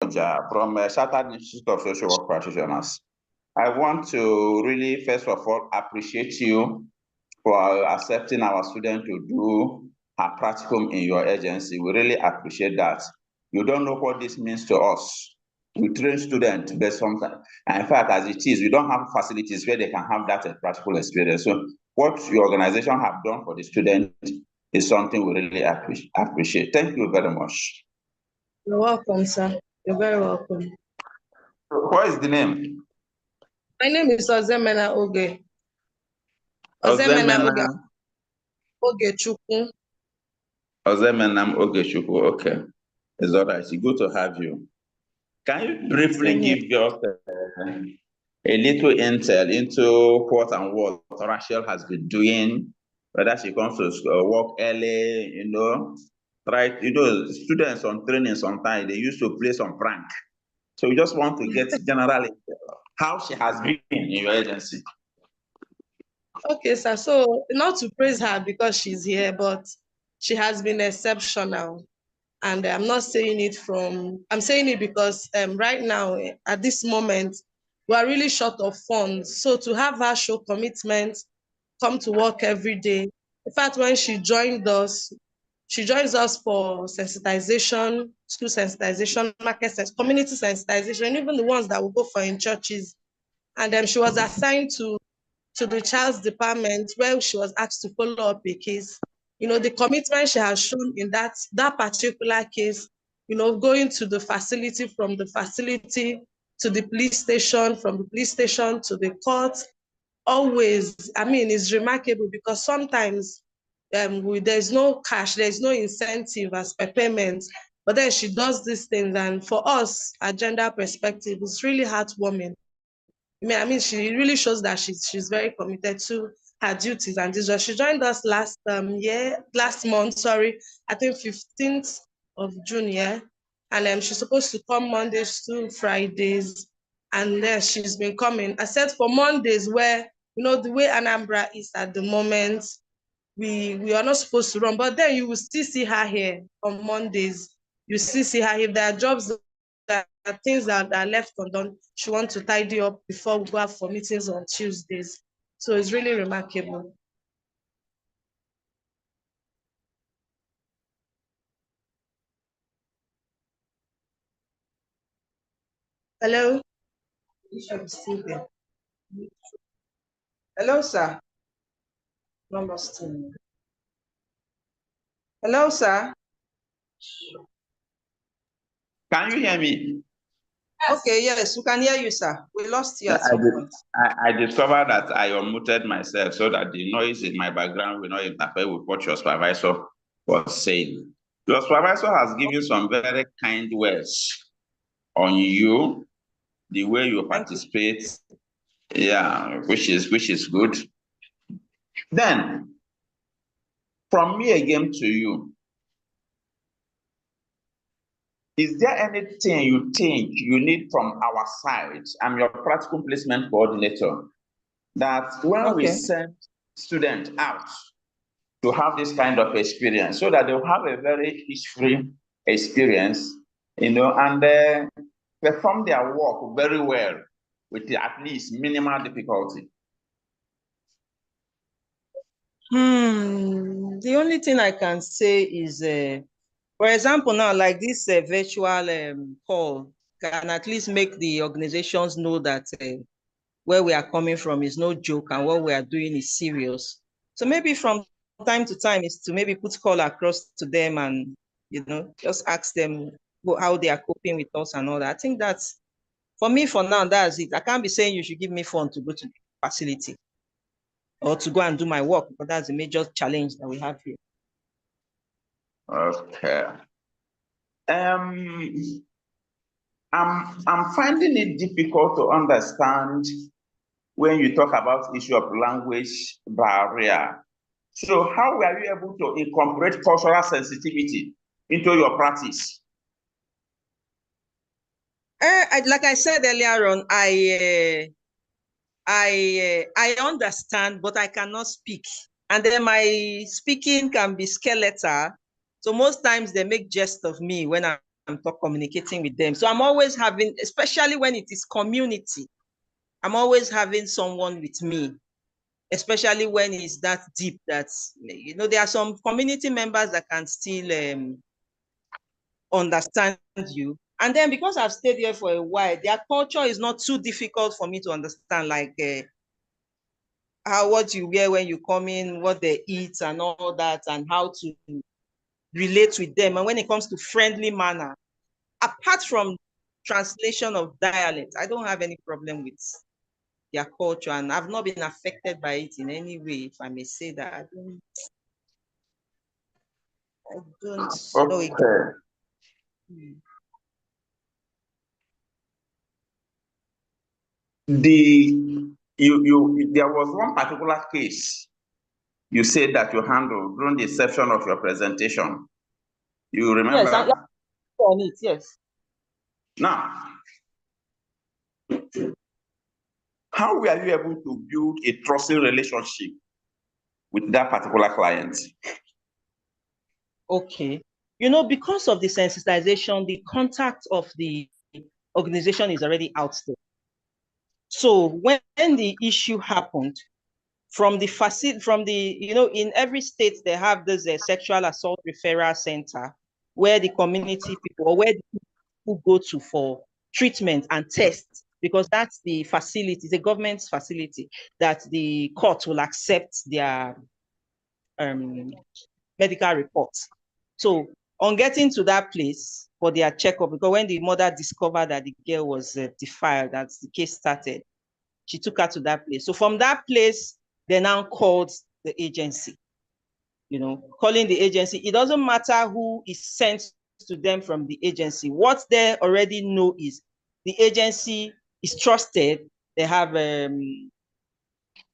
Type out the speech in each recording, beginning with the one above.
from Southern Institute of Social Work Practitioners. I want to really, first of all, appreciate you for accepting our student to do her practicum in your agency. We really appreciate that. You don't know what this means to us. We train students, but sometimes, and in fact, as it is, we don't have facilities where they can have that practical experience. So what your organization have done for the student is something we really appreciate. Thank you very much. You're welcome, sir. You're very welcome. What is the name? My name is Ozemena Oge. Ozemena Ogechukwu. Ozemena Ogechukwu. Okay. It's all right. It's good to have you. Can you briefly give us a little intel into what and what Rachel has been doing, whether she comes to work early, students on training sometimes, they used to play some prank. So we just want to get generally how she has been in your agency. Okay, sir. So not to praise her because she's here, but she has been exceptional. And I'm not saying it I'm saying it because right now, at this moment, we are really short of funds. So to have her show commitment, come to work every day. In fact, when she joins us for sensitization, school sensitization, market sensitization, community sensitization, even the ones that will go for in churches. And then she was assigned to the child's department where she was asked to follow up a case. The commitment she has shown in that particular case, going to the facility, from the facility to the police station, from the police station to the court, always, it's remarkable because sometimes there's no cash, there's no incentive as per payment, but then she does these things. And for us, a gender perspective, it's really heartwarming. She really shows that she's very committed to her duties. And this she joined us last month, I think 15th of June, yeah. And she's supposed to come Mondays to Fridays, and then she's been coming, except for Mondays where, the way Anambra is at the moment, we are not supposed to run, but then you will still see her here on Mondays. You still see her. If there are jobs, that are things that are left undone, she wants to tidy up before we go out for meetings on Tuesdays. So it's really remarkable. Hello? Hello, sir. Hello, sir. Can you hear me? Okay, yes, we can hear you, sir. We lost you at some point. I discovered that I unmuted myself so that the noise in my background will not interfere with what your supervisor was saying. Your supervisor has given some very kind words on you, the way you participate, which is good. Then, from me again to you, is there anything you think you need from our side? I'm your practical placement coordinator. That when we send students out to have this kind of experience, so that they'll have a very history experience, and perform their work very well with at least minimal difficulty. The only thing I can say is, for example, now, like this virtual call can at least make the organizations know that where we are coming from is no joke and what we are doing is serious. So maybe from time to time is to maybe put call across to them and, just ask them how they are coping with us and all that. I think that's, for me, for now, that's it. I can't be saying you should give me phone to go to the facility or to go and do my work, but that's a major challenge that we have here. Okay. I'm finding it difficult to understand when you talk about issue of language barrier. So how were you able to incorporate cultural sensitivity into your practice? Like I said earlier on, I understand, but I cannot speak. And then my speaking can be skeletal. So most times they make jest of me when I'm communicating with them. So I'm always having, especially when it is community, I'm always having someone with me, especially when it's that deep that, you know, there are some community members that can still understand you. And then because I've stayed here for a while, their culture is not too difficult for me to understand, like what you wear when you come in, what they eat and all that, and how to relate with them. And when it comes to friendly manner, apart from translation of dialect, I don't have any problem with their culture, and I've not been affected by it in any way, if I may say that. I don't know it. There was one particular case you said that you handled during the session of your presentation. You remember? Yes, on it, yes. Now, how were you able to build a trusting relationship with that particular client? Okay. You know, because of the sensitization, the contact of the organization is already out there. So when the issue happened, from the you know, in every state they have this sexual assault referral center where the community people, or where the people go to for treatment and tests, because that's the facility, the government's facility that the court will accept their medical reports. So on getting to that place for their checkup, because when the mother discovered that the girl was defiled, that the case started, she took her to that place. So from that place, they now called the agency. You know, calling the agency, it doesn't matter who is sent to them from the agency. What they already know is the agency is trusted. They have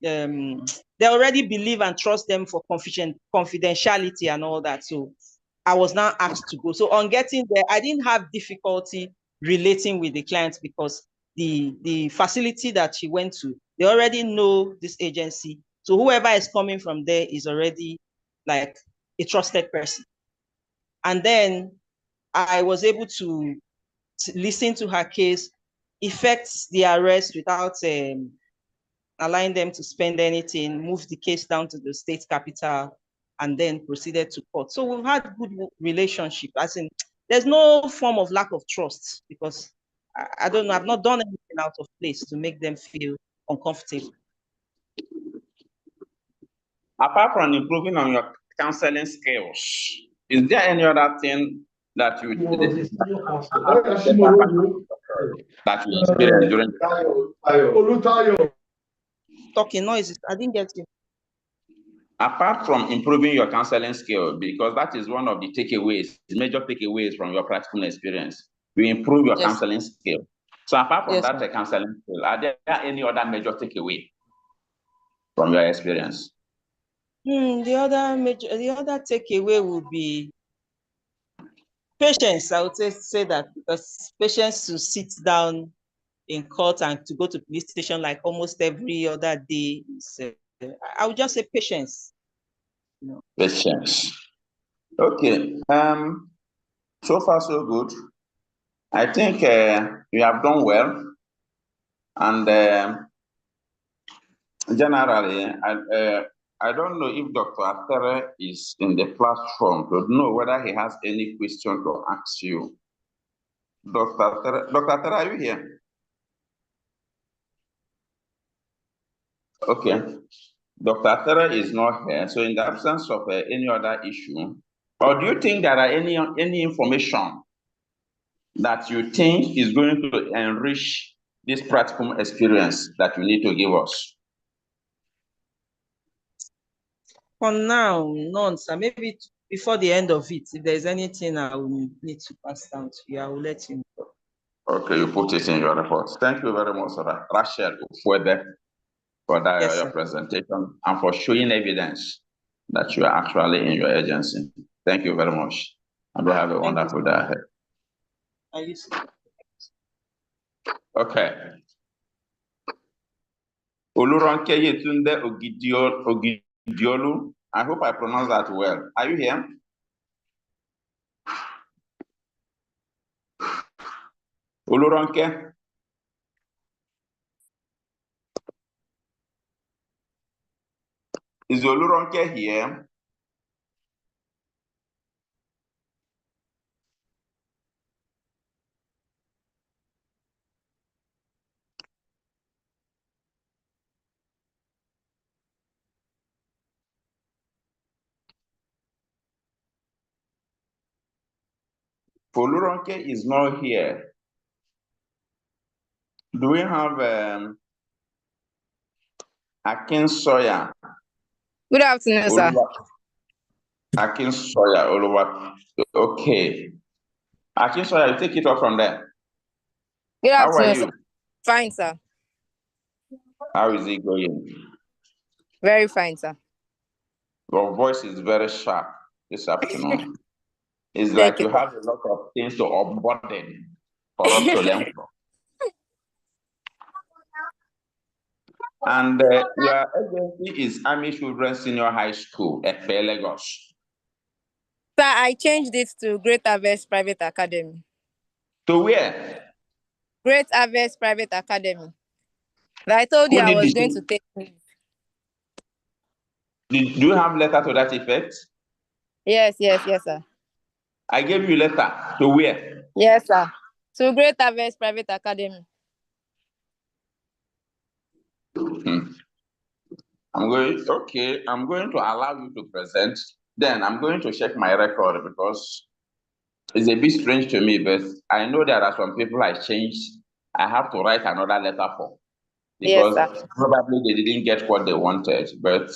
they already believe and trust them for confidentiality and all that. So I was now asked to go. So on getting there, I didn't have difficulty relating with the clients because the facility that she went to, they already know this agency. So whoever is coming from there is already like a trusted person. And then I was able to listen to her case, effect the arrest without allowing them to spend anything, move the case down to the state capital, and then proceeded to court. So we've had good relationship. As in, there's no form of lack of trust because I don't know, I've not done anything out of place to make them feel uncomfortable. Apart from improving on your counseling skills, is there any other thing that you experienced during talking noises? I didn't get you. Apart from improving your counseling skill, because that is one of the takeaways, major takeaways from your practical experience, you improve your counseling skill. So apart from that counseling skill, are there any other major takeaway from your experience? The other takeaway would be patience. I would say that, because patience to sit down in court and to go to police station like almost every other day is, I would just say patience. You know. Patience. Okay. So far so good. I think you have done well, and generally, I don't know if Dr. Atere is in the platform to know whether he has any question to ask you. Dr. Atere, are you here? Okay. Dr. Atere is not here. So in the absence of any other issue, or do you think there are any information that you think is going to enrich this practical experience that you need to give us? For now, none, sir. Maybe before the end of it, if there's anything I will need to pass down to you, I will let you know. Okay, you put it in your report. Thank you very much, Rachel, for that your presentation and for showing evidence that you are actually in your agency. Thank you very much. And we'll have a wonderful day ahead. Okay. Oluronke Yetunde Ogidiolu. I hope I pronounced that well. Are you here? Oluronke? Is Oluronke here? Oluronke is not here. Do we have Akin Sawyer? Good afternoon, sir. Akin Sawyer, Oluwa. Okay. Akin Sawyer, you take it off from there. Good How are afternoon, you? sir. Fine, sir. How is it going? Very fine, sir. Your voice is very sharp this afternoon. It's Thank like you, you have a lot of things to unburden for us to learn from. And your agency is Army Children Senior High School, Efe, Lagos. Sir, I changed it to Great Harvest Private Academy. To where? Great Harvest Private Academy. But I told you I was going to take leave. Do you have letter to that effect? Yes, sir. I gave you letter. To where? Yes, sir. To Great Harvest Private Academy. I'm going to allow you to present. Then I'm going to check my record because it's a bit strange to me, but I know there are some people I changed. I have to write another letter for because Yes, sir. probably they didn't get what they wanted, but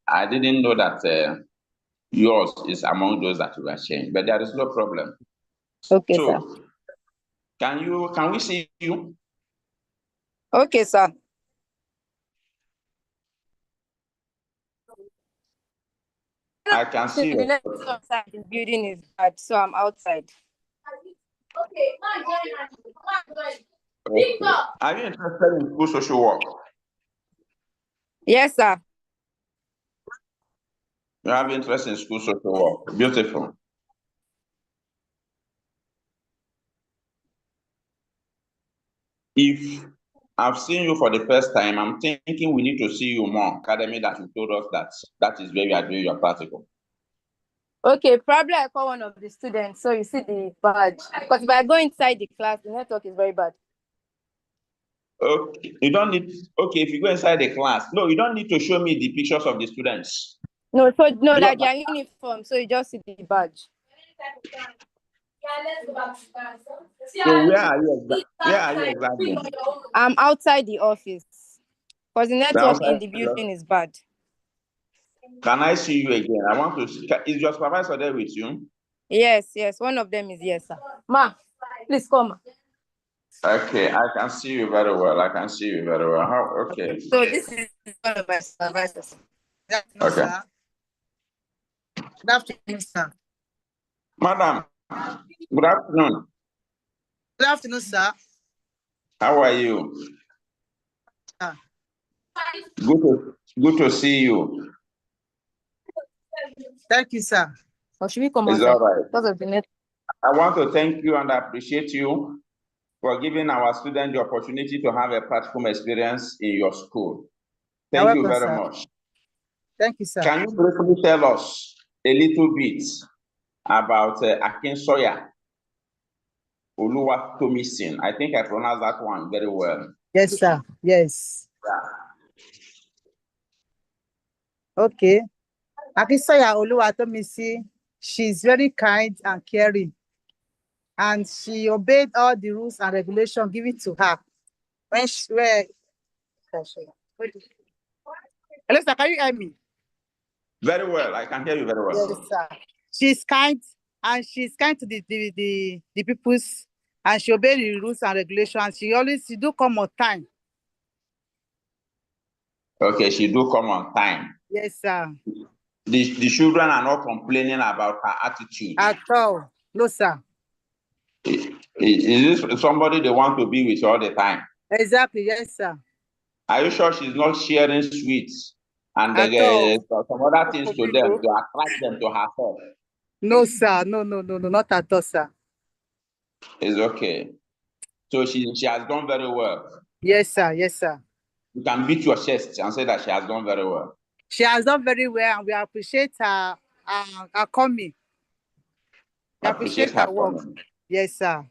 I didn't know that yours is among those that were changed, but there is no problem. Okay, sir. So, can we see you? Okay, sir. I can see The you. network outside the building is bad, so I'm outside. Okay. Are you interested in school social work? Yes, sir. You have interest in school social work. Beautiful. If I've seen you for the first time, I'm thinking we need to see you more. Academy that you told us that is where you are doing your practical. Okay, probably I call one of the students, so you see the badge. Because if I go inside the class, the network is very bad. Okay, you don't need. Okay, if you go inside the class, no, you don't need to show me the pictures of the students. No, like Because, they are uniform, so you just see the badge. so where are you? Where are you exactly? I'm outside the office because the network in Outside. the building is bad. Can I see you again? I want to. Is your supervisor there with you? Yes, one of them is yes, sir. Ma, please come. Okay, I can see you very well. I can see you very well. How? Okay. So this is one of my supervisors. Okay. Sir. Good afternoon, sir. Madam, good afternoon. Good afternoon, sir. How are you? Ah. Good to see you. Thank you, sir. Or should we come It's outside? all right. Because of the net. I want to thank you and appreciate you for giving our students the opportunity to have a practical experience in your school. Thank you very much. Thank you, sir. Can you briefly tell us a little bit about Akin Sawyer Oluwatomisin? I think I pronounced that one very well. Yes, sir. Yes. Okay. Akin Sawyer Oluwatomisin, she's very kind and caring, and she obeyed all the rules and regulations given to her. Hello, sir, can you hear me? Very well. I can hear you very well. Yes, sir. She's kind, and she's kind to the peoples, and she obeys the rules and regulations. She do come on time. Okay, she do come on time. Yes, sir. The children are not complaining about her attitude. At all. No, sir. Is this somebody they want to be with all the time? Exactly. Yes, sir. Are you sure she's not sharing sweets and some other things to them to attract them to herself? No, sir. No, not at all, sir. It's okay. So she has done very well. Yes, sir. Yes, sir. You can beat your chest and say that she has done very well. She has done very well, and we appreciate her coming. We appreciate her work. Coming. Yes, sir.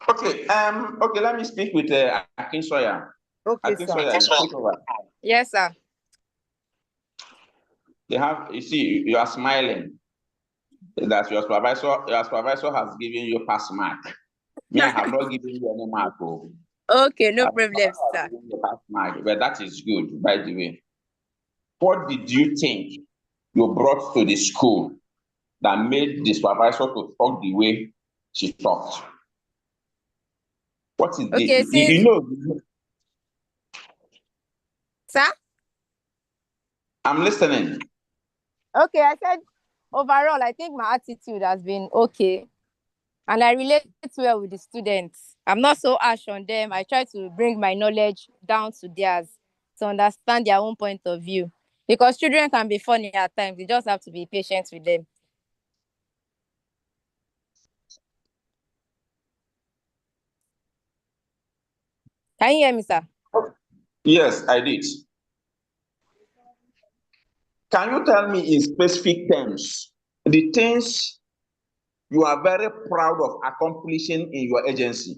Okay. Okay. Let me speak with Akinsoya. Okay, sir. Akinsoya, take over. Yes, sir. They have. You see, you are smiling. That your supervisor has given you pass mark. Me, I have not given you any mark. Oh. Okay, no problem, sir. Pass mark, but that is good, by the way. What did you think you brought to the school that made the supervisor to talk the way she talked? What is Okay, the, you know? Sir? I'm listening. Okay, I said overall, I think my attitude has been okay. And I relate well with the students. I'm not so harsh on them. I try to bring my knowledge down to theirs to understand their own point of view. Because children can be funny at times. You just have to be patient with them. Can you hear me, sir? Yes, I did. Can you tell me in specific terms the things you are very proud of accomplishing in your agency?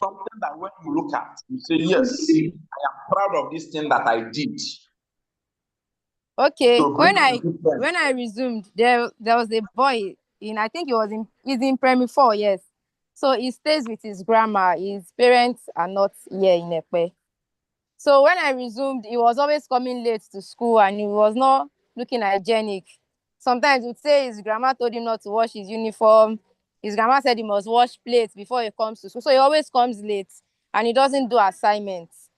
Something that when you look at, you say, yes, I am proud of this thing that I did. Okay, So when I resumed, there was a boy I think he's in primary 4, yes. So he stays with his grandma. His parents are not here in Ekpe. So when I resumed, he was always coming late to school and he was not looking hygienic. Sometimes he'd say his grandma told him not to wash his uniform. His grandma said he must wash plates before he comes to school. So he always comes late and he doesn't do assignments.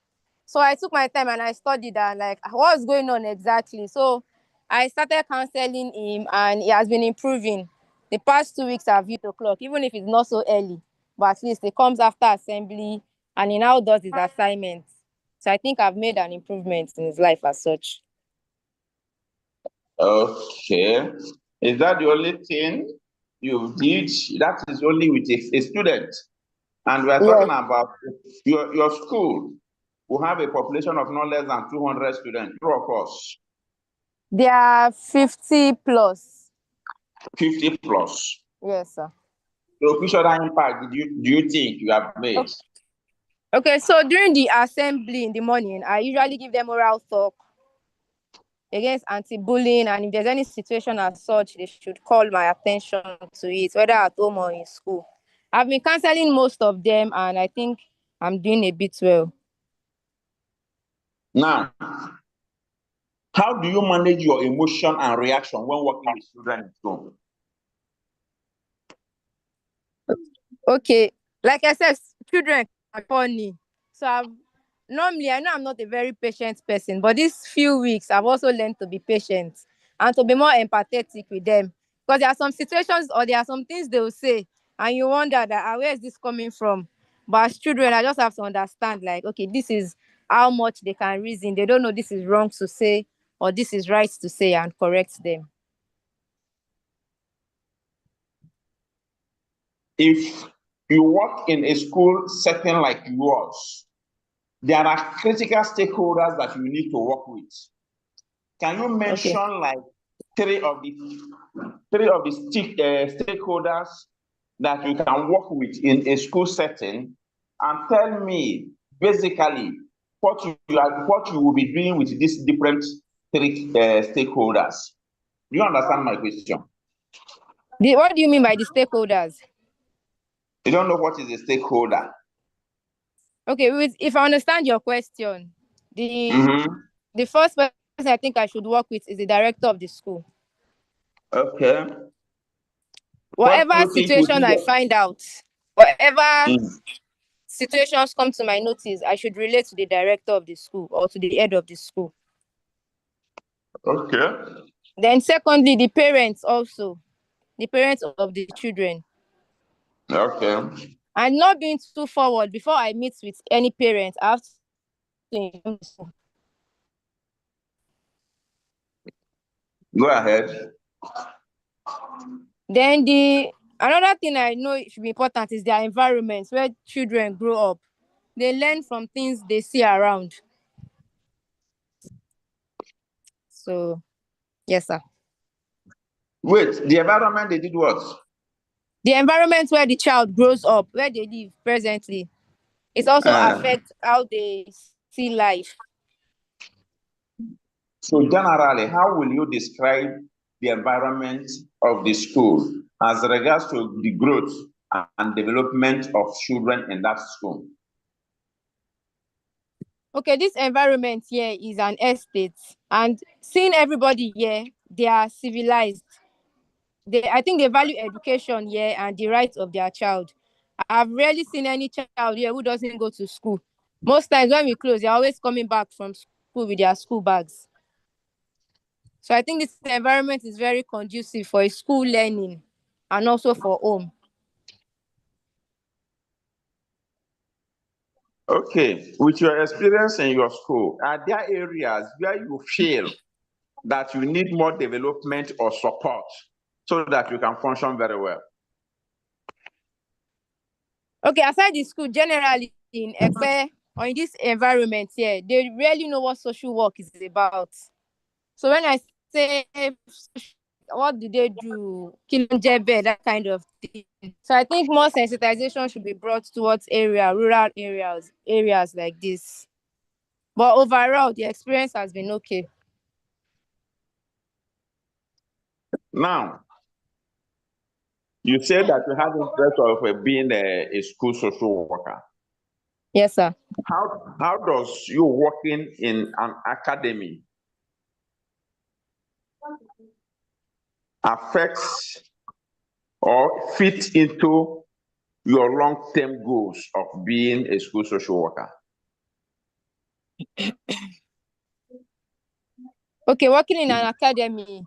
So I took my time and I studied and like what's going on exactly. So I started counseling him and he has been improving. The past 2 weeks at 8 o'clock, even if it's not so early, but at least he comes after assembly and he now does his assignments. So I think I've made an improvement in his life as such. Okay. Is that the only thing you did? That is only with a student. And we are talking about your school will have a population of not less than 200 students, true of course. There are 50 plus. 50 plus. Yes, sir. So which other impact do you think you have made? Okay, so during the assembly in the morning, I usually give them oral talk against anti-bullying, and if there's any situation as such, they should call my attention to it, whether at home or in school. I've been counseling most of them, and I think I'm doing a bit well. Now, how do you manage your emotion and reaction when working with children in school? Okay, like I said, children are funny. So normally, I know I'm not a very patient person, but these few weeks, I've also learned to be patient and to be more empathetic with them. Because there are some situations or there are some things they will say, and you wonder that where is this coming from? But as children, I just have to understand, like, okay, this is how much they can reason. They don't know this is wrong to say or this is right to say, and correct them. If you work in a school setting like yours, there are critical stakeholders that you need to work with. Can you mention like three of the stakeholders that you can work with in a school setting, and tell me basically what you will be doing with these different three stakeholders? Do you understand my question? What do you mean by the stakeholders? You don't know what is a stakeholder? Okay, if I understand your question, the first person I think I should work with is the director of the school. Okay. Whatever situation I find out, whatever situations come to my notice, I should relate to the director of the school or to the head of the school. Okay. Then secondly, the parents also, the parents of the children. Okay. And not being too forward, before I meet with any parent, I have to go ahead. Then Another thing I know should be important is their environment where children grow up. They learn from things they see around. So, yes, sir. Wait, the environment they did what? The environment where the child grows up, where they live presently, it also affects how they see life. So generally, how will you describe the environment of the school as regards to the growth and development of children in that school? Okay, this environment here is an estate, and seeing everybody here, they are civilized. I think they value education here and the rights of their child. I've rarely seen any child here who doesn't go to school. Most times when we close, they're always coming back from school with their school bags. So I think this environment is very conducive for school learning and also for home. Okay, with your experience in your school, are there areas where you feel that you need more development or support so that you can function very well? Okay, aside the school, generally in Ekpe or in this environment here, they really know what social work is about. So when I say what do they do, Kilinjebe, that kind of thing. So I think more sensitization should be brought towards rural areas like this. But overall, the experience has been okay. Now, you said that you have interest of being a school social worker. Yes, sir. How does you working in an academy affects or fit into your long-term goals of being a school social worker? Okay, working in an academy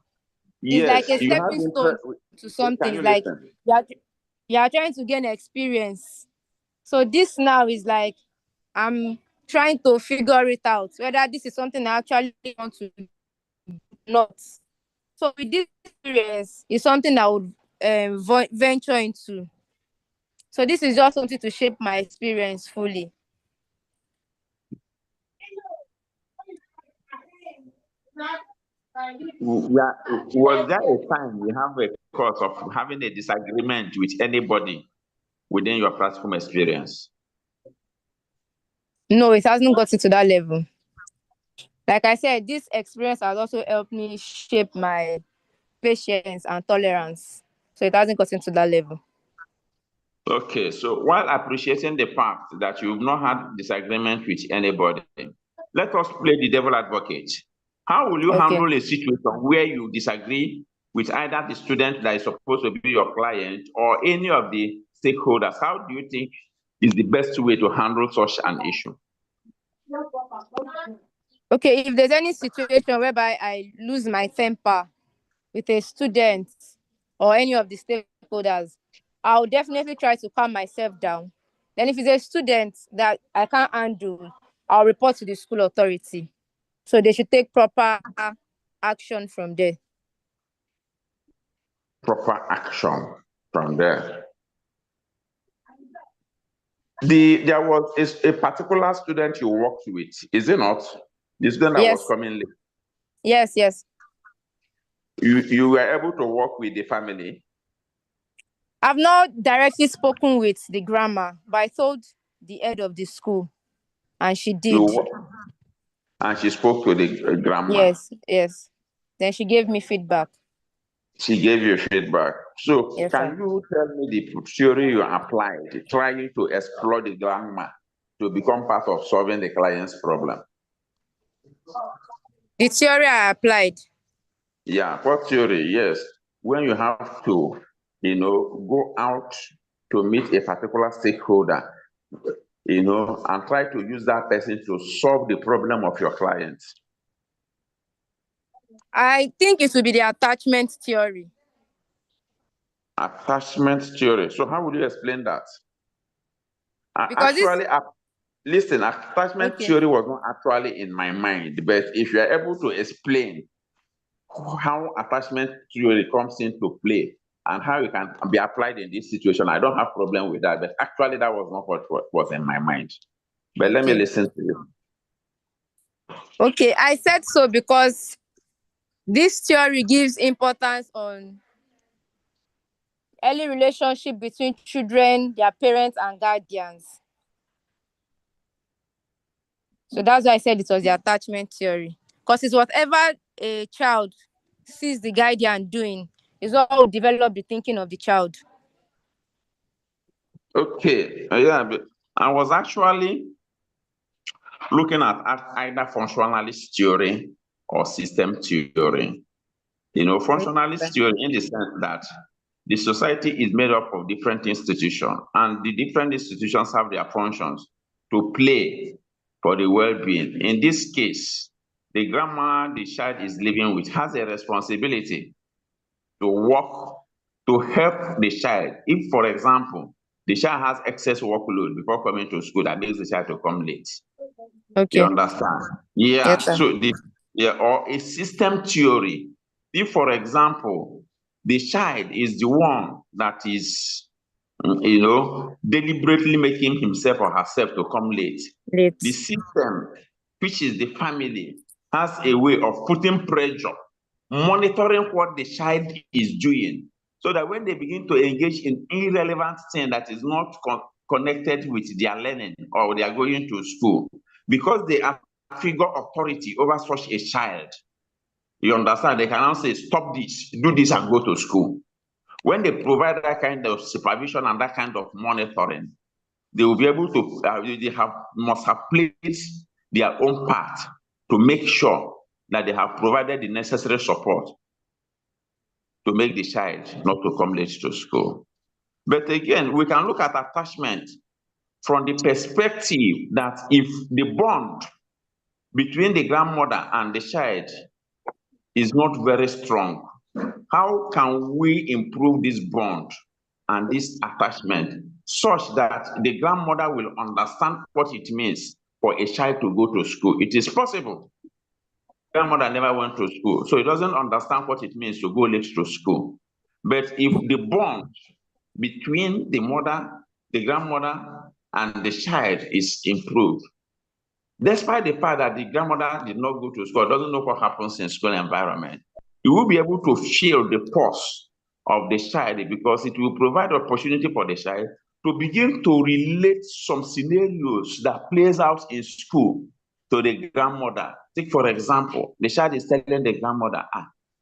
is like a stepping stone to something. It's like you are trying to gain experience. So this now is like I'm trying to figure it out whether this is something I actually want to do or not. So with this experience, it's something I would venture into. So this is just something to shape my experience fully. Was there a time you have a cause of having a disagreement with anybody within your practical experience? No, it hasn't gotten to that level. Like I said, this experience has also helped me shape my patience and tolerance. So it hasn't gotten to that level. Okay, so while appreciating the fact that you've not had disagreement with anybody, let us play the devil advocate. How will you handle a situation where you disagree with either the student that is supposed to be your client or any of the stakeholders? How do you think is the best way to handle such an issue? Okay, if there's any situation whereby I lose my temper with a student or any of the stakeholders, I'll definitely try to calm myself down. Then if it's a student that I can't handle, I'll report to the school authority. So they should take proper action from there. Proper action from there. There was a particular student you worked with, is it not? The student that was coming late. Yes. You were able to work with the family? I've not directly spoken with the grandma, but I told the head of the school, and she did. And she spoke to the grandma? Yes. Then she gave me feedback. She gave you feedback. So can you tell me the theory you applied, trying to explore the grandma to become part of solving the client's problem? The theory I applied? Yeah, what theory? Yes. When you have to, go out to meet a particular stakeholder, and try to use that person to solve the problem of your client. I think it would be the attachment theory. Attachment theory. So how would you explain that? Because listen, attachment theory was not actually in my mind, but if you are able to explain how attachment theory comes into play, and how it can be applied in this situation, I don't have problem with that. But actually, that was not what was in my mind. But let me listen to you. Okay, I said so because this theory gives importance on early relationship between children, their parents, and guardians. So that's why I said it was the attachment theory. Because it's whatever a child sees the guardian doing is what will develop the thinking of the child. Okay, yeah, but I was actually looking at either functionalist theory or system theory. You know, functionalist theory in the sense that the society is made up of different institutions, and the different institutions have their functions to play for the well-being. In this case, the grandma the child is living with has a responsibility to work to help the child. If, for example, the child has excess workload before coming to school, that makes the child to come late. Okay. You understand? Yeah. Yes, sir. So or a system theory. If, for example, the child is the one that is, deliberately making himself or herself to come late, Late. the system, which is the family, has a way of putting pressure, monitoring what the child is doing, so that when they begin to engage in irrelevant thing that is not connected with their learning or they are going to school, because they are figure authority over such a child, you understand, they can now say, stop this, do this and go to school. When they provide that kind of supervision and that kind of monitoring, they will be able to, must have played their own part to make sure that they have provided the necessary support to make the child not to come late to school. But again, we can look at attachment from the perspective that if the bond between the grandmother and the child is not very strong, how can we improve this bond and this attachment such that the grandmother will understand what it means for a child to go to school? It is possible. Grandmother never went to school, so he doesn't understand what it means to go late to school. But if the bond between the mother, the grandmother, and the child is improved, despite the fact that the grandmother did not go to school, doesn't know what happens in school environment, you will be able to feel the pulse of the child, because it will provide opportunity for the child to begin to relate some scenarios that plays out in school to the grandmother. Take, for example, the child is telling the grandmother,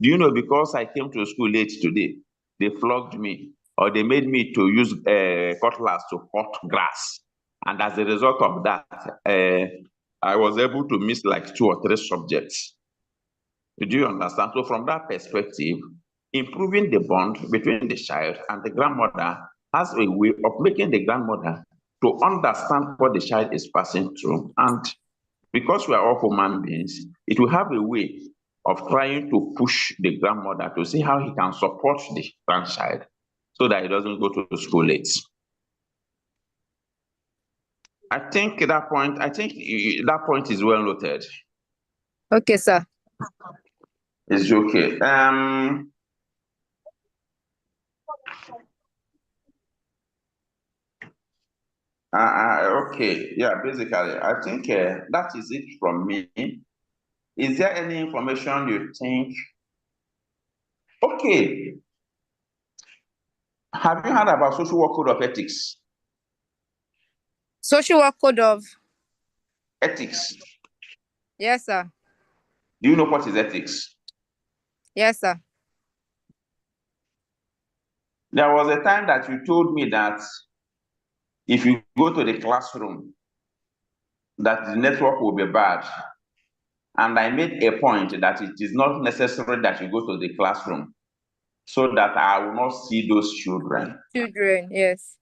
do you know, because I came to school late today, they flogged me, or they made me to use cutlass to cut grass. And as a result of that, I was able to miss like 2 or 3 subjects. Do you understand? So from that perspective, improving the bond between the child and the grandmother has a way of making the grandmother to understand what the child is passing through. And because we are all human beings, it will have a way of trying to push the grandmother to see how he can support the grandchild so that he doesn't go to school late. I think that point is well noted. Okay, sir. It's okay. Okay, yeah, basically, I think that is it from me. Is there any information you think? Okay. Have you heard about social work code of ethics? Social work code of Ethics. Yes, sir. Do you know what is ethics? Yes, sir. There was a time that you told me that if you go to the classroom, that the network will be bad. And I made a point that it is not necessary that you go to the classroom so that I will not see those children. Children, yes.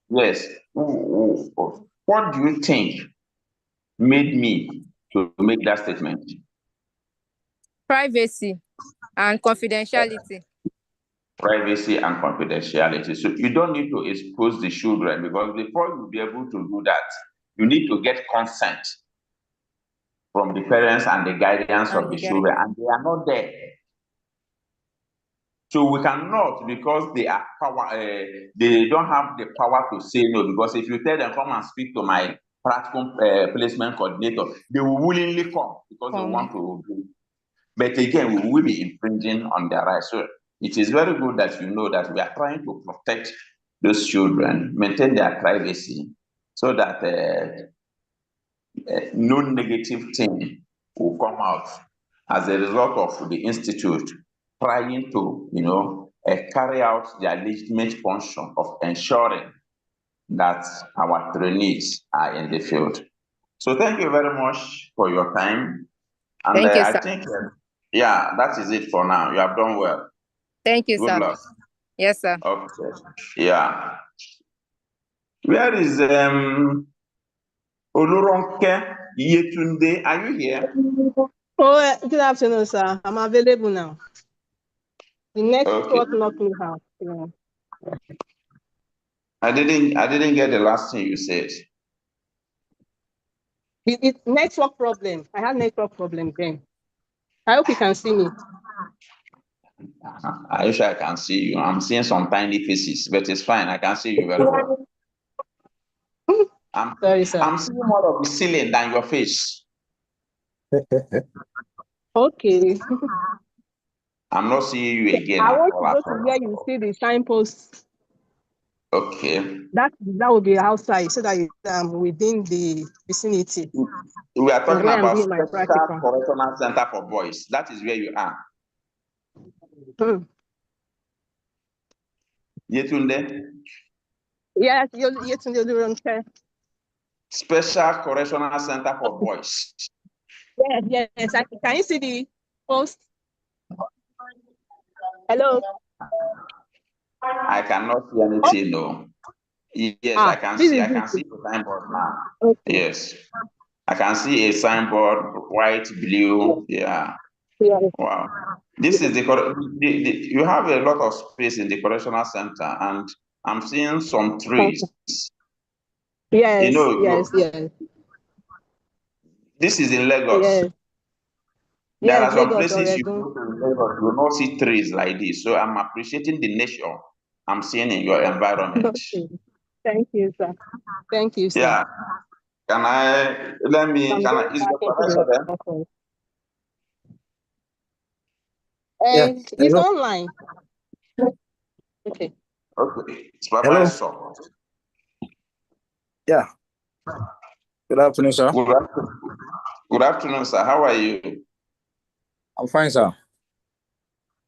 Yes. What do you think made me to make that statement? Privacy and confidentiality. Privacy and confidentiality. So you don't need to expose the children, because before you be able to do that, you need to get consent from the parents and the guardians of the children, and they are not there. So we cannot, because they are power, they don't have the power to say no. Because if you tell them, come and speak to my practical placement coordinator, they will willingly come because they want to do. But again, we will be infringing on their rights. So it is very good that you know that we are trying to protect those children, maintain their privacy, so that no negative thing will come out as a result of the institute trying to, carry out their legitimate function of ensuring that our trainees are in the field. So thank you very much for your time. And thank you, I sir. think, that is it for now. You have done well. Thank you, Good sir. luck. Yes, sir. Okay. Yeah. Where is Oluronke Yetunde? Are you here? Oh, good afternoon, sir. I'm available now. The network Okay. knocked me out. Yeah. I didn't get the last thing you said. It's network problem. I had network problem then. I hope you can see me. I wish I can see you. I'm seeing some tiny faces, but it's fine. I can see you very well. Sorry, sir. I'm seeing more of the ceiling than your face. Okay. I'm not seeing you again I at want all. to go to where you see the signpost. Okay. That will be outside so that within the vicinity. We are talking Where I'm about doing my Special practicum. Correctional Center for Boys. That is where you are. Yetunde? Yes, you're Special Correctional Center for Boys. Yes. Can you see the post? Hello? I cannot see anything, no. Yes, I can see. I can see the signboard now. Okay. Yes. I can see a signboard, white, blue. Yeah. Wow. This is you have a lot of space in the correctional center, and I'm seeing some trees. Yes, yes. This is in Lagos. Yes. There Yes, are some Lagos, places you Oregon. go to in Lagos, you will not see trees like this. So I'm appreciating the nature I'm seeing in your environment. Okay. Thank you, sir. Thank you, sir. Yeah. Is the professor there? It's online. Okay. Okay. Supervisor. Hello. Yeah. Good afternoon, sir. Good afternoon, sir. How are you? I'm fine, sir.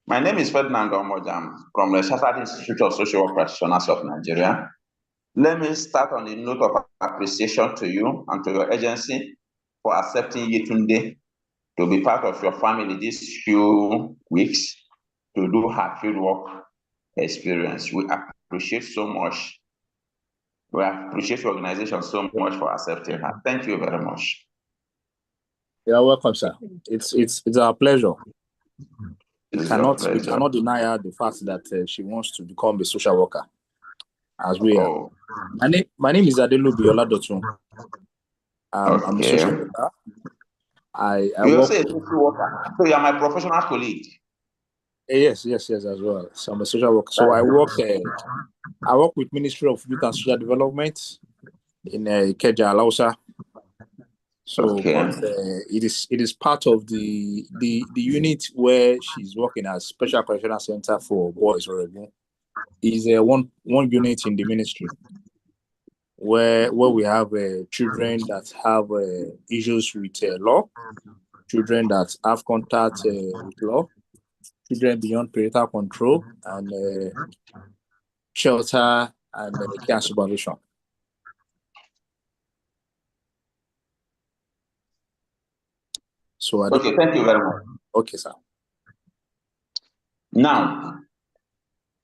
My name is Ferdinand Omojam from the Chartered Institute of Social Work Practitioners of Nigeria. Let me start on the note of appreciation to you and to your agency for accepting Yetunde to be part of your family these few weeks to do her fieldwork experience. We appreciate so much. We appreciate your organization so much for accepting her. Thank you very much. You're welcome, sir. It's our pleasure. We cannot deny her the fact that she wants to become a social worker, as we are. My name is Adelu Biola Dotun. I'm a social worker. I work. A social worker. So you are my professional colleague. Yes, as well. So I'm a social worker. So I work with Ministry of Youth and Social Development in Ikeja, Lausa. So, but it is part of the unit where she's working as Special Correctional Center for Boys. Oregon is one unit in the ministry where we have children that have issues with law, children that have contact with law, children beyond parental control, and shelter and care and supervision. So okay, thank you very much. Okay, sir. Now,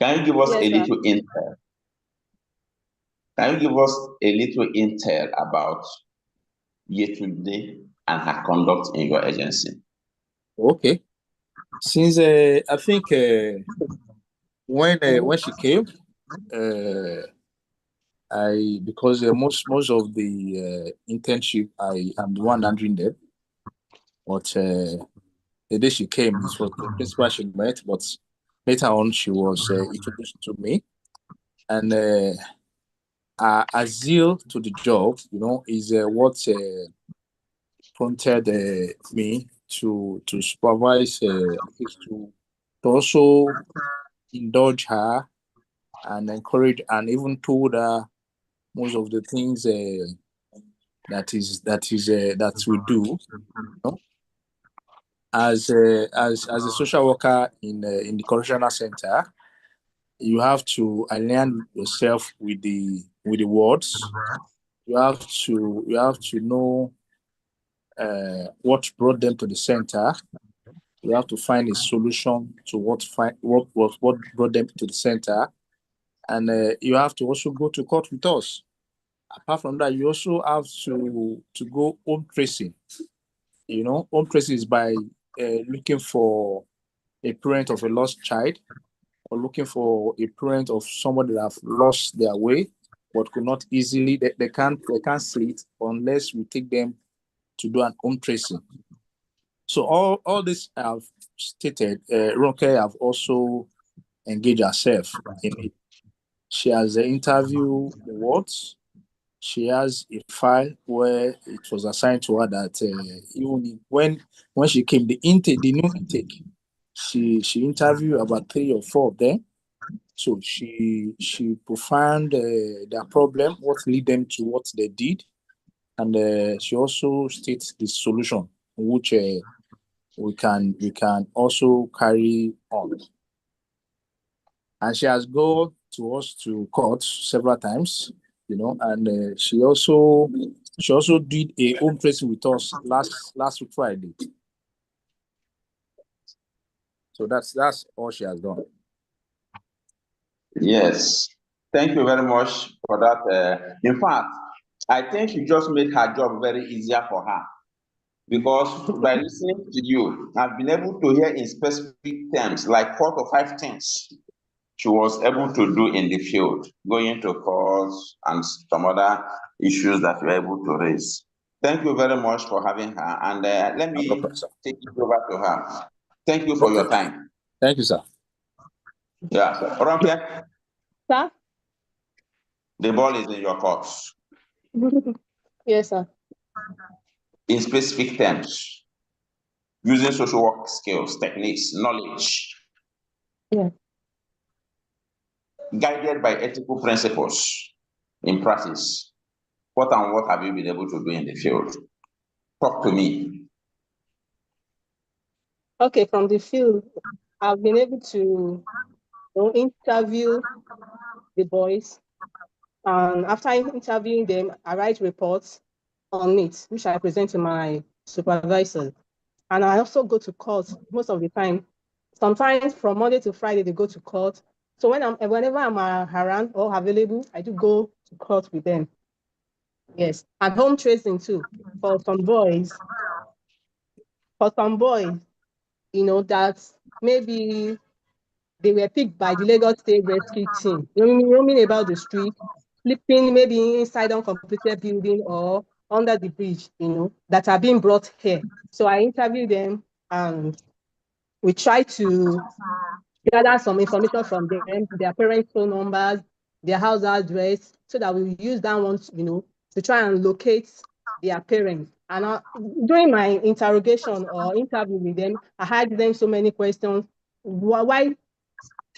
can you give us a little intel? Can you give us a little intel about Yetunde and her conduct in your agency? Okay. Since I think when she came, because most of the internship I am the one handling them, but the day she came, it was the principal she met, but later on, she was introduced to me, and her zeal to the job, is what prompted me to supervise, at least to also indulge her and encourage, and even told her most of the things that we do. As a social worker in the correctional center, you have to align yourself with the words. You have to know what brought them to the center. You have to find a solution to what brought them to the center, and you have to also go to court with us. Apart from that, you also have to go home tracing. Home tracing is by looking for a parent of a lost child, or looking for a parent of somebody that have lost their way, but could not easily, they can't see it unless we take them to do an home tracing. So all this I've stated, Ronke have also engaged herself in it. She has an interview awards. She has a file where it was assigned to her that even when she came, the new intake, she interviewed about 3 or 4 of them. So she profound their problem, what lead them to what they did, and she also states the solution, which we can also carry on. And she has gone to us to court several times, and she also did a home tracing with us last week Friday. So that's all she has done. Yes, thank you very much for that. In fact, I think you just made her job very easier for her, because by listening to you, I've been able to hear in specific terms, like 4 to 5 things she was able to do in the field, going to courts and some other issues that you were able to raise. Thank you very much for having her, and let me take it over to her. Thank you for your time. Thank you, sir. Yeah, Ronke, Sir? the ball is in your court. Yes, sir. In specific terms, using social work skills, techniques, knowledge, guided by ethical principles in practice, what have you been able to do in the field? Talk to me. Okay, from the field, I've been able to interview the boys, and after interviewing them, I write reports on it, which I present to my supervisor. And I also go to court most of the time. Sometimes from Monday to Friday, they go to court. So whenever I'm around or available, I do go to court with them. Yes, and home tracing too for some boys. That maybe they were picked by the Lagos State Rescue Team, roaming about the street, sleeping maybe inside uncompleted building or under the bridge, that are being brought here. So I interview them, and we try to gather some information from them, their parents' phone numbers, their house address, so that we use that one, to try and locate their parents. And during my interrogation or interview with them, I asked them so many questions. Why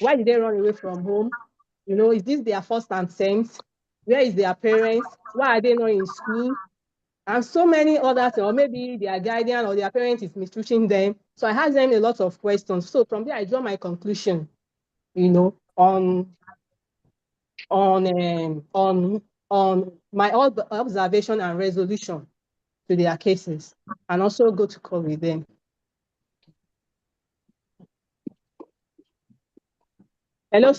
did they run away from home? Is this their first attempt? Where is their parents? Why are they not in school? And so many others, or maybe their guardian or their parent is mistreating them. So I asked them a lot of questions. So from there, I draw my conclusion, on my observation and resolution to their cases, and also go to court with them. Hello?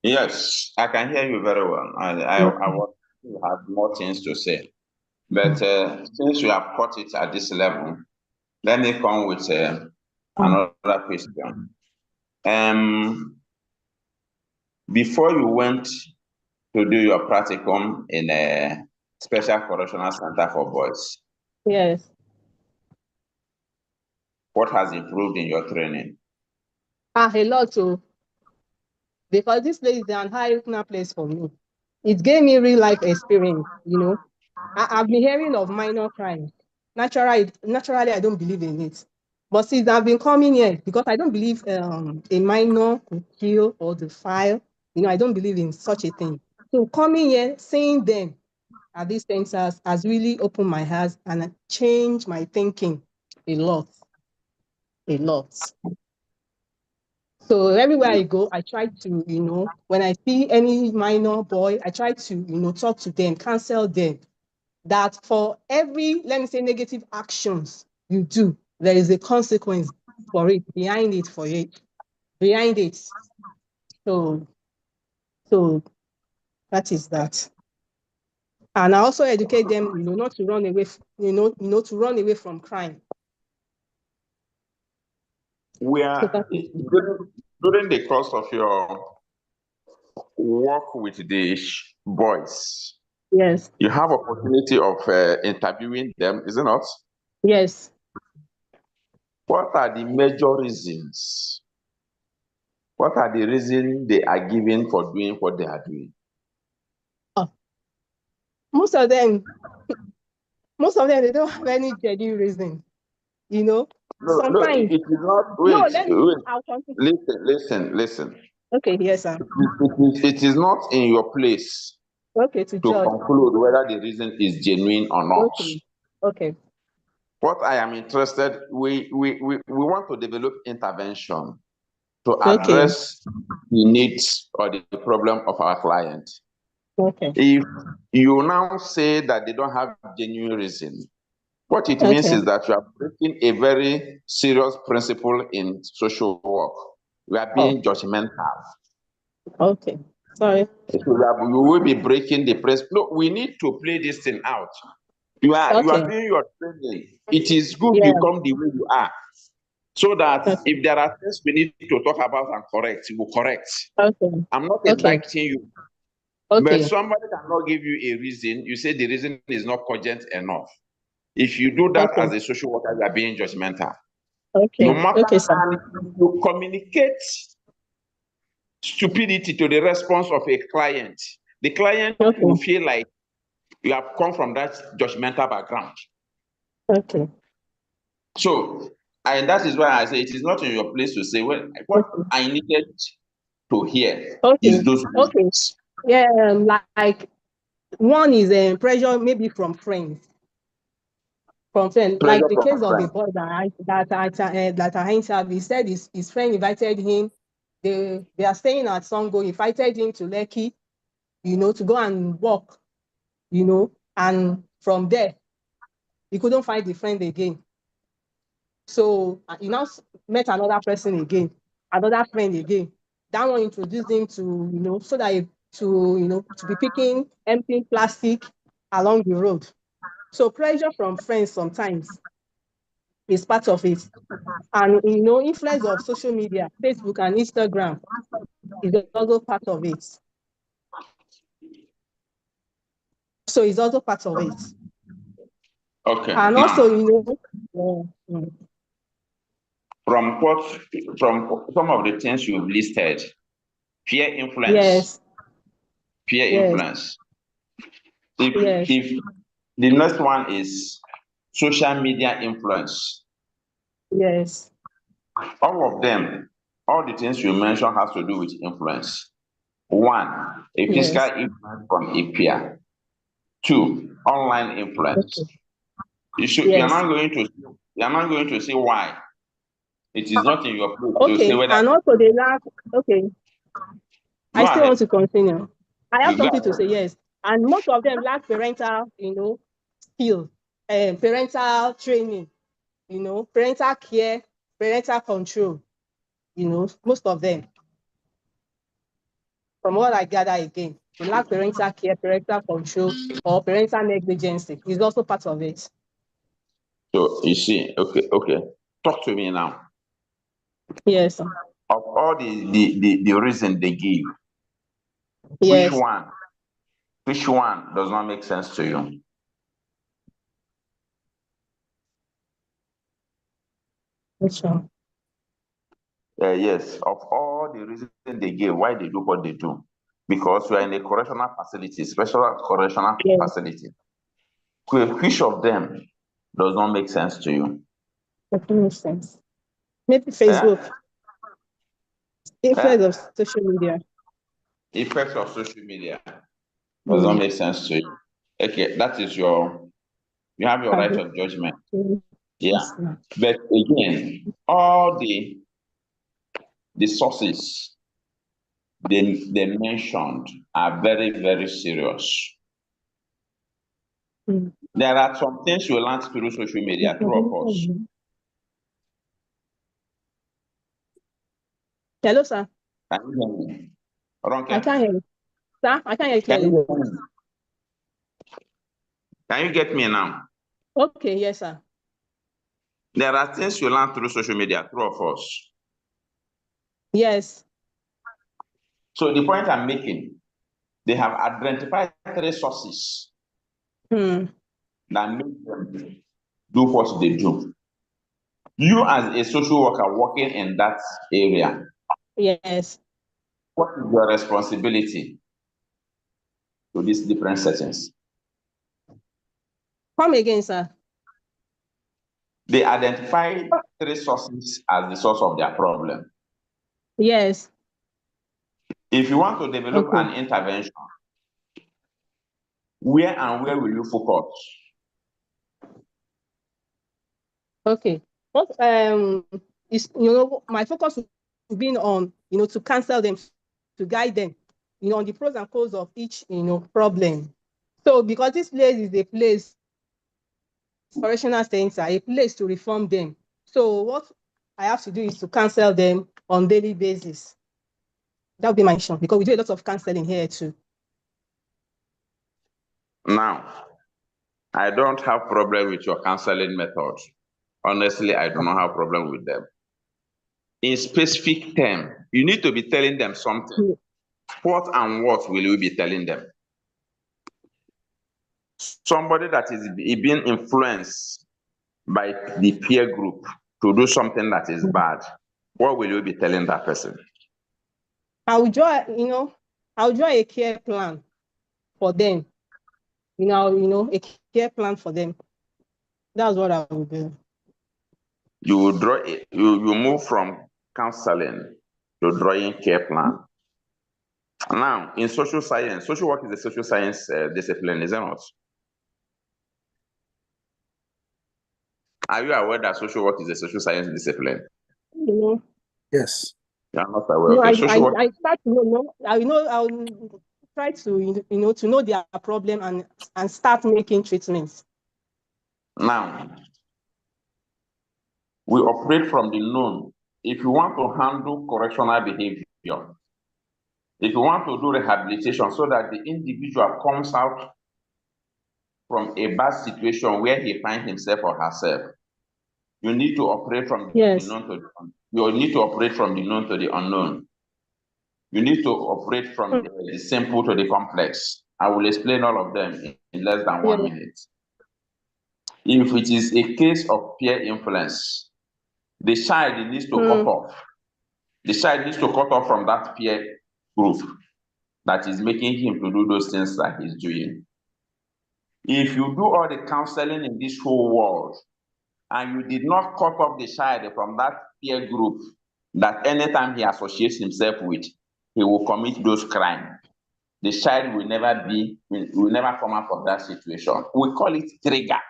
Yes, I can hear you very well. I want to have more things to say. But since you have caught it at this level, let me come with another question. Before you went to do your practicum in a special correctional center for boys, Yes. what has improved in your training? A lot too. Because this place is an eye-opener place for me. It gave me real life experience, you know. I've been hearing of minor crimes. Naturally, I don't believe in it. But since I've been coming here, because I don't believe a minor could kill or defile, you know, I don't believe in such a thing. So coming here, seeing them at these centers has really opened my eyes and changed my thinking a lot, a lot. So everywhere I go, I try to, you know, when I see any minor boy, I try to, you know, talk to them, counsel them that for every, let me say, negative actions you do, there is a consequence for it, behind it, for it, behind it. So, so that is that. And I also educate them, you know, not to run away, to run away from crime. We are during the course of your work with the boys. Yes. You have opportunity of interviewing them, is it not? Yes. What are the major reasons? What are the reasons they are giving for doing what they are doing? Oh, most of them, they don't have any genuine reason. You know, No, sometimes. it is not. No, Wait, let me. wait. I'll continue. Listen. Okay, yes, sir. It is not in your place Okay, to to judge. conclude whether the reason is genuine or not. Okay. Okay. What I am interested, we want to develop intervention to Okay. address the needs or the problem of our client. Okay. If you now say that they don't have genuine reason, what it means Okay. is that you are breaking a very serious principle in social work. We are being judgmental. Okay. Sorry. So you will be breaking the principle. No, we need to play this thing out. You are Okay. doing your training. It is good Yeah. you come the way you are. So that Okay. if there are things we need to talk about and correct, we will correct. Okay. I'm not Okay. indicting you. But Okay. somebody cannot give you a reason. You say the reason is not cogent enough. If you do that Okay. as a social worker, you are being judgmental. No Okay. matter Okay, sir. how you communicate stupidity to the response of a client, the client Okay. will feel like you have come from that judgmental background. Okay. So, and that is why I say it is not in your place to say, well, what Okay. I needed to hear Okay. is those Okay. reasons. Yeah. Like one is pressure, maybe from friends. From friends, like Pressure the from case a of the friend. boy that I interviewed, he said his friend invited him. They are staying at Songo. Invited him to Lekki, you know, to go and walk, you know, and from there he couldn't find the friend again. So he now met another person again, another friend again. That one introduced him to, you know, so that to be picking empty plastic along the road. So pressure from friends sometimes is part of it. And, you know, influence of social media, Facebook and Instagram is also part of it. So it's also part of it. Okay. And also, Now, you know, from some of the things you've listed, peer influence, yes, peer yes, influence. yes, If the next one is social media influence, yes, all of them, all the things you mentioned has to do with influence. One, a physical yes. influence from a peer. Two, online influence. Okay. You are Yes. not going to see why. It is not in your place to say Okay. whether And also they lack, okay, go I still ahead. want to continue. I have You got something to say, it. yes. And most of them lack parental, you know, skill, parental training, you know, parental care, parental control, you know, most of them, from what I gather again, they lack parental care, parental control, or parental negligence is also part of it. So you see, okay. Talk to me now. Yes. Of all the reason they give, which Yes. one does not make sense to you? Which one? Yes, of all the reasons they gave why they do what they do, because you are in a correctional facility, special correctional facility. Which of them does not make sense to you? That makes sense. Maybe Facebook. Effects of social media. Effects of social media does not make sense to you. Okay, that is you have your right of judgment. Yeah. But again, all the sources they mentioned are very, very serious. There are some things you learn through social media, true of course. Hello, sir. Can you hear me? Ronke? I can't hear you. Sir, I can't hear you clearly. Can you get me now? Okay, yes, sir. There are things you learn through social media, true of course. Yes. So the point I'm making, they have identified 3 sources that make them do what they do. You as a social worker working in that area, yes, what is your responsibility to these different settings? Come again, sir. They identified 3 sources as the source of their problem. Yes. If you want to develop an intervention, where will you focus? Okay. What is my focus has been on to counsel them, to guide them, on the pros and cons of each problem. So because this place is a place, correctional center, a place to reform them. So what I have to do is to counsel them on daily basis. That would be my mission, because we do a lot of counseling here too. Now, I don't have problem with your counseling method. Honestly, I do not have problem with them. In specific term, you need to be telling them something. What and what will you be telling them? Somebody that is being influenced by the peer group to do something that is bad, what will you be telling that person? I will draw, a care plan for them. A care plan for them. That's what I will do. You will draw it, you move from counseling to drawing care plan. Now, in social science, social work is a social science discipline, is it not? Are you aware that social work is a social science discipline? Yes. You are not aware. Okay, social work. I start to know. I'll try to to know their problem and start making treatments. Now, we operate from the known. If you want to handle correctional behavior, if you want to do rehabilitation so that the individual comes out from a bad situation where he finds himself or herself, you need to operate from the known to the unknown. You need to operate from the known to the unknown. You need to operate from the simple to the complex. I will explain all of them in less than 1 minute. If it is a case of peer influence, the child needs to cut off. The child needs to cut off from that peer group that is making him to do those things that he's doing. If you do all the counseling in this whole world and you did not cut off the child from that peer group that anytime he associates himself with, he will commit those crimes, the child will never come out of that situation. We call it trigger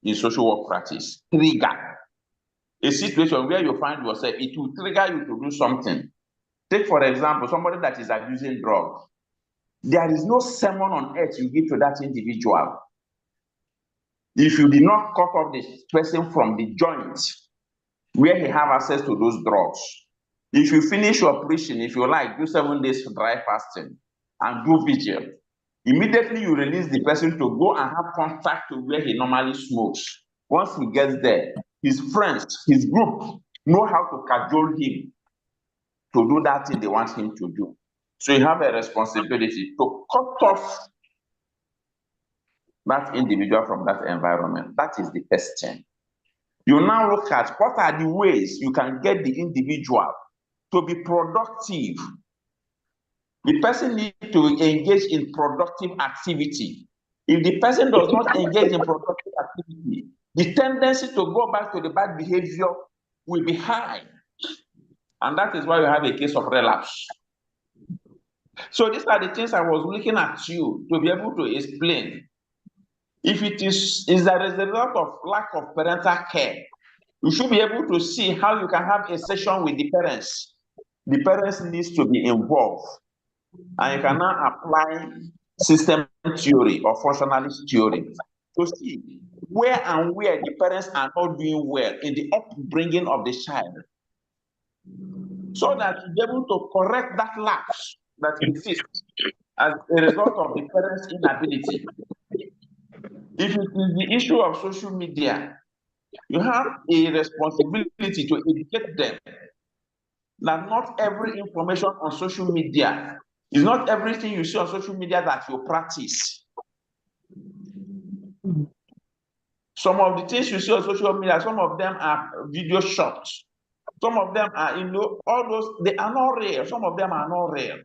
in social work practice. Trigger. A situation where you find yourself, it will trigger you to do something. Take, for example, somebody that is abusing drugs. There is no sermon on earth you give to that individual. If you did not cut off the person from the joint where he have access to those drugs, if you finish your preaching, if you like, do 7 days dry fasting and do vigil, immediately you release the person to go and have contact to where he normally smokes. Once he gets there, his friends, his group know how to cajole him to do that thing they want him to do. So you have a responsibility to cut off that individual from that environment. That is the first thing. You now look at what are the ways you can get the individual to be productive. The person needs to engage in productive activity. If the person does not engage in productive activity, the tendency to go back to the bad behavior will be high. And that is why we have a case of relapse. So these are the things I was looking at you to be able to explain. If it is a result of lack of parental care, you should be able to see how you can have a session with the parents. The parents needs to be involved. And you can now apply system theory or functionalist theory to see where the parents are not doing well in the upbringing of the child, so that you'll be able to correct that lapse that exists as a result of the parents' inability. If it is the issue of social media, you have a responsibility to educate them that not every information on social media is not everything you see on social media that you practice. Some of the things you see on social media, some of them are video shots. Some of them are, all those, they are not real. Some of them are not real.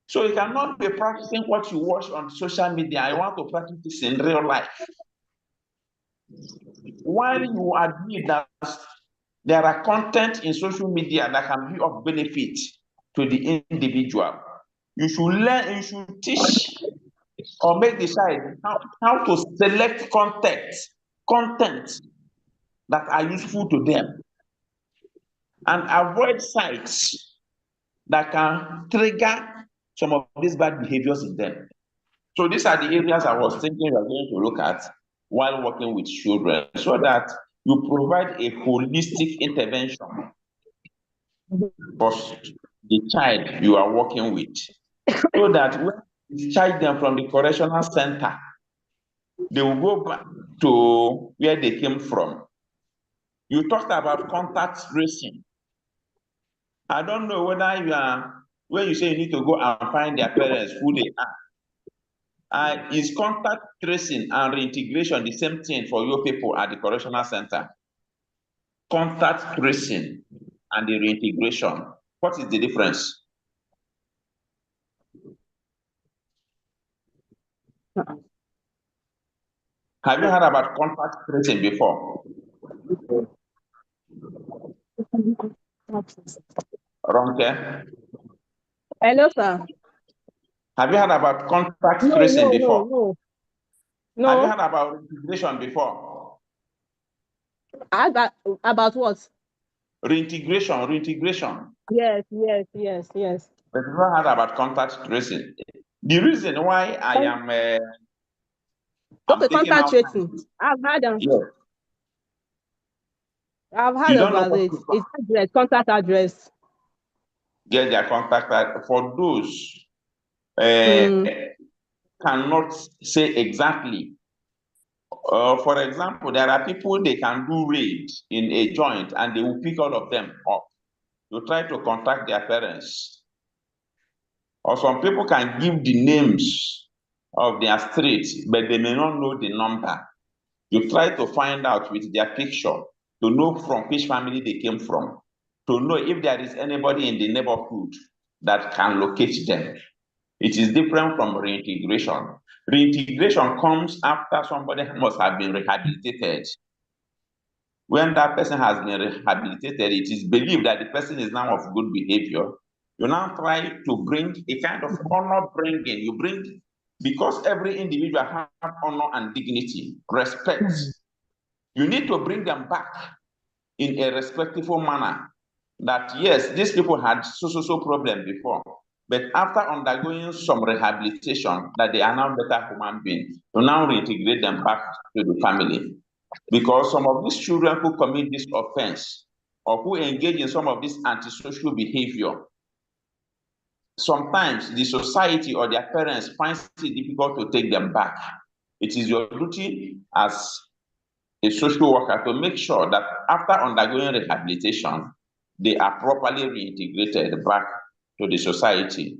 So you cannot be practicing what you watch on social media. I want to practice this in real life. While you admit that there are content in social media that can be of benefit to the individual, you should learn, you should teach or make decide how to select content that are useful to them, and avoid sites that can trigger some of these bad behaviors in them. So these are the areas I was thinking we are going to look at while working with children, so that you provide a holistic intervention for the child you are working with, so that when you discharge them from the correctional center, they will go back to where they came from. You talked about contact tracing. I don't know whether when you say you need to go and find their parents, who they are. Is contact tracing and reintegration the same thing for your people at the correctional center? Contact tracing and the reintegration, what is the difference? Have you heard about contact tracing before? Ronke? Hello, sir. Have you heard about contact tracing before? No. Have you heard about reintegration before? About what? Reintegration. Yes. But you've not heard about contact tracing. The reason why I am Okay, contact tracing. I've heard of. Yes. I've heard about it. It's address, contact address. Get their contact for those cannot say exactly. For example, there are people, they can do raid in a joint and they will pick all of them up. You try to contact their parents. Or some people can give the names of their streets, but they may not know the number. You try to find out with their picture to know from which family they came from, to know if there is anybody in the neighborhood that can locate them. It is different from reintegration. Reintegration comes after somebody must have been rehabilitated. When that person has been rehabilitated, it is believed that the person is now of good behavior. You now try to bring a kind of honor bringing. You bring, because every individual has honor and dignity, respect. You need to bring them back in a respectful manner. That yes, these people had so problem before, but after undergoing some rehabilitation, that they are now better human beings. You now reintegrate them back to the family. Because some of these children who commit this offense or who engage in some of this antisocial behavior, sometimes the society or their parents finds it difficult to take them back. It is your duty as a social worker to make sure that after undergoing rehabilitation, they are properly reintegrated back to the society.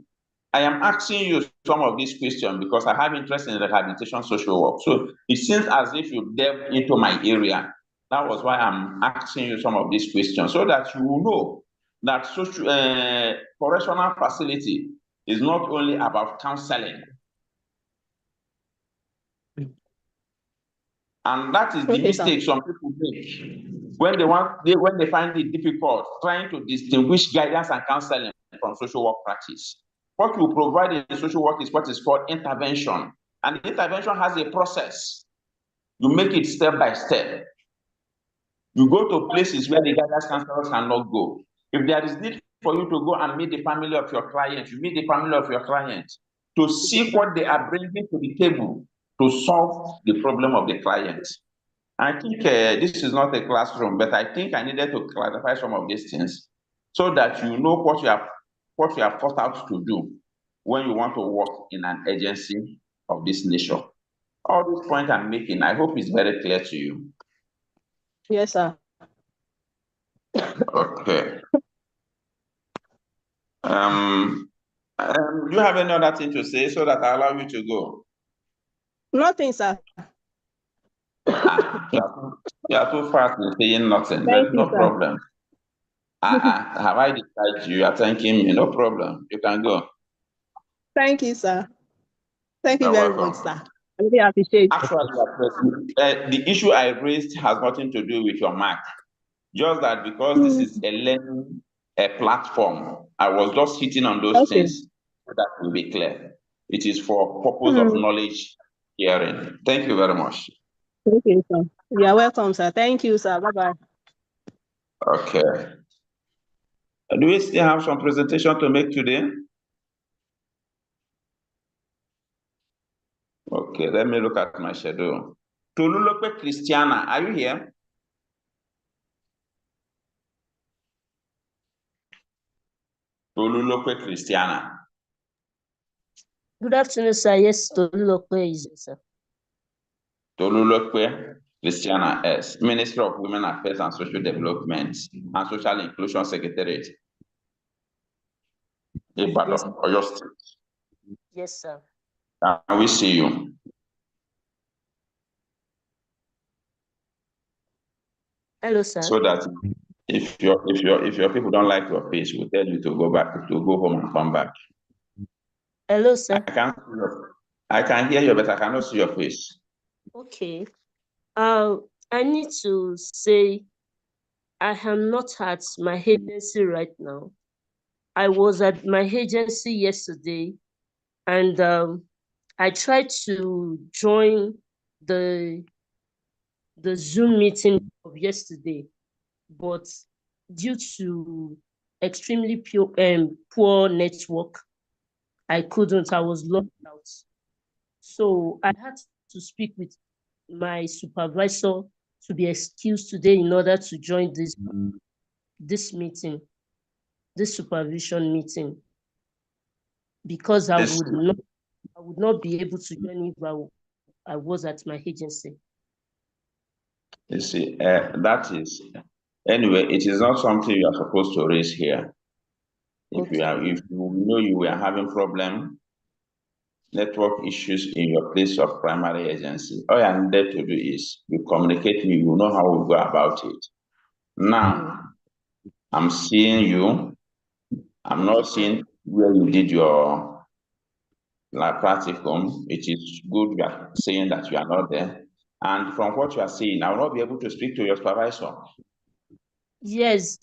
I am asking you some of these questions because I have interest in rehabilitation social work. So it seems as if you delve into my area That was why I'm asking you some of these questions, so that you will know that social correctional facility is not only about counseling. And that is the mistake some people make when they find it difficult trying to distinguish guidance and counseling from social work practice. What we provide in social work is what is called intervention. And intervention has a process. You make it step by step. You go to places where the guidance counselors cannot go. If there is need for you to go and meet the family of your client, you meet the family of your client to see what they are bringing to the table to solve the problem of the client. I think this is not a classroom, but I think I needed to clarify some of these things so that you know what you are thought out to do when you want to work in an agency of this nature. All these points I'm making, I hope is very clear to you. Yes, sir. Okay. Do you have any other thing to say so that I allow you to go? Nothing, sir. You are too fast in saying nothing, Thank but you, no sir. problem. Have I distracted you? You are thanking me, no problem. You can go. Thank you, sir. Thank you You're very welcome. much, sir. I really appreciate it. Actually, the issue I raised has nothing to do with your mark. Just that because this is a learning platform, I was just hitting on those things so that will be clear. It is for purpose of knowledge sharing. Thank you very much. Thank you, sir. You're welcome, sir. Thank you, sir. Bye-bye. Okay. Do we still have some presentation to make today? Okay, let me look at my schedule. Tolulope Christiana, are you here? Tolulope Christiana. Good afternoon, sir. Yes, Tolulope is here, sir. Tolulope Christiana S, Minister of Women Affairs and Social Development and Social Inclusion Secretariat. Ibadan, Oyo State. Yes, sir. Can we see you? Hello, sir. So that if your people don't like your face, we'll tell you to go back, to go home and come back. Hello, sir. I can hear you, but I cannot see your face. Okay. I need to say I am not at my agency right now. I was at my agency yesterday, and I tried to join the Zoom meeting of yesterday, but due to extremely poor network, I couldn't. I was locked out. So I had to speak with my supervisor to be excused today in order to join this meeting, this supervision meeting, because I would not be able to join if I was at my agency. You see, that is, anyway, it is not something you are supposed to raise here. If you know you were having network issues in your place of primary agency, all you need to do is you communicate with me, you know how we go about it. Now, I'm seeing you. I'm not seeing where you did your practicum. It is good you are saying that you are not there. And from what you are saying, I will not be able to speak to your supervisor. Yes,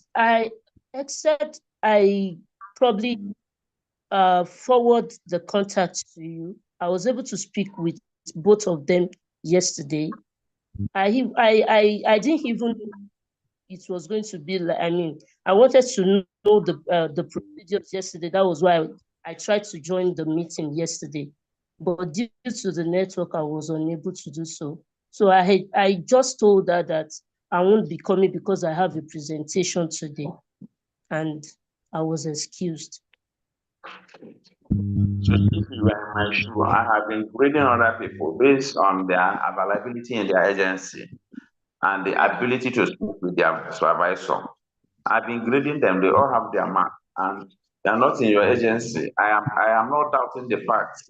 except I probably forward the contact to you. I was able to speak with both of them yesterday. I didn't even know it was going to be like, I wanted to know the procedures yesterday. That was why I tried to join the meeting yesterday. But due to the network, I was unable to do so. So I just told her that I won't be coming because I have a presentation today. And I was excused. So if you were in my shoe, I have been grading other people based on their availability in their agency and the ability to speak with their supervisor. I've been grading them, they all have their mark, and they're not in your agency. I am not doubting the fact.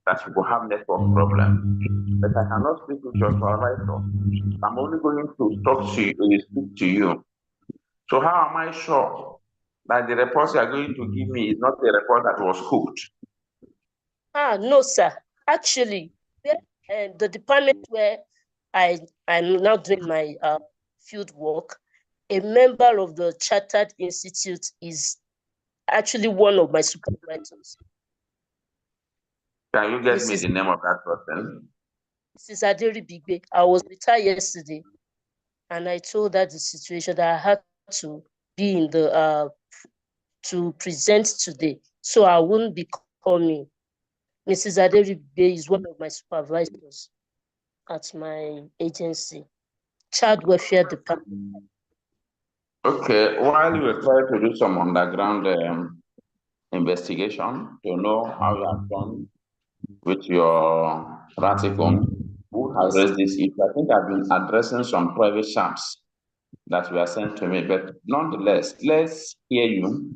that you will have network problem. But I cannot speak with your supervisor. I'm only going to talk to you, speak to you. So how am I sure that the report you are going to give me is not a report that was cooked? No, sir. Actually, the department where I'm now doing my field work, a member of the Chartered Institute is actually one of my supervisors. Can you get me the name of that person? Mrs. Aderi Bigbe. I was with her yesterday, and I told her the situation that I had to be in the to present today, so I wouldn't be coming. Mrs. Aderi Bigbe is one of my supervisors at my agency, Child Welfare Department. Okay, while you were trying to do some underground investigation to know how you have done with your practicum, who has raised this issue? I think I've been addressing some private chats that were sent to me, but nonetheless, let's hear you.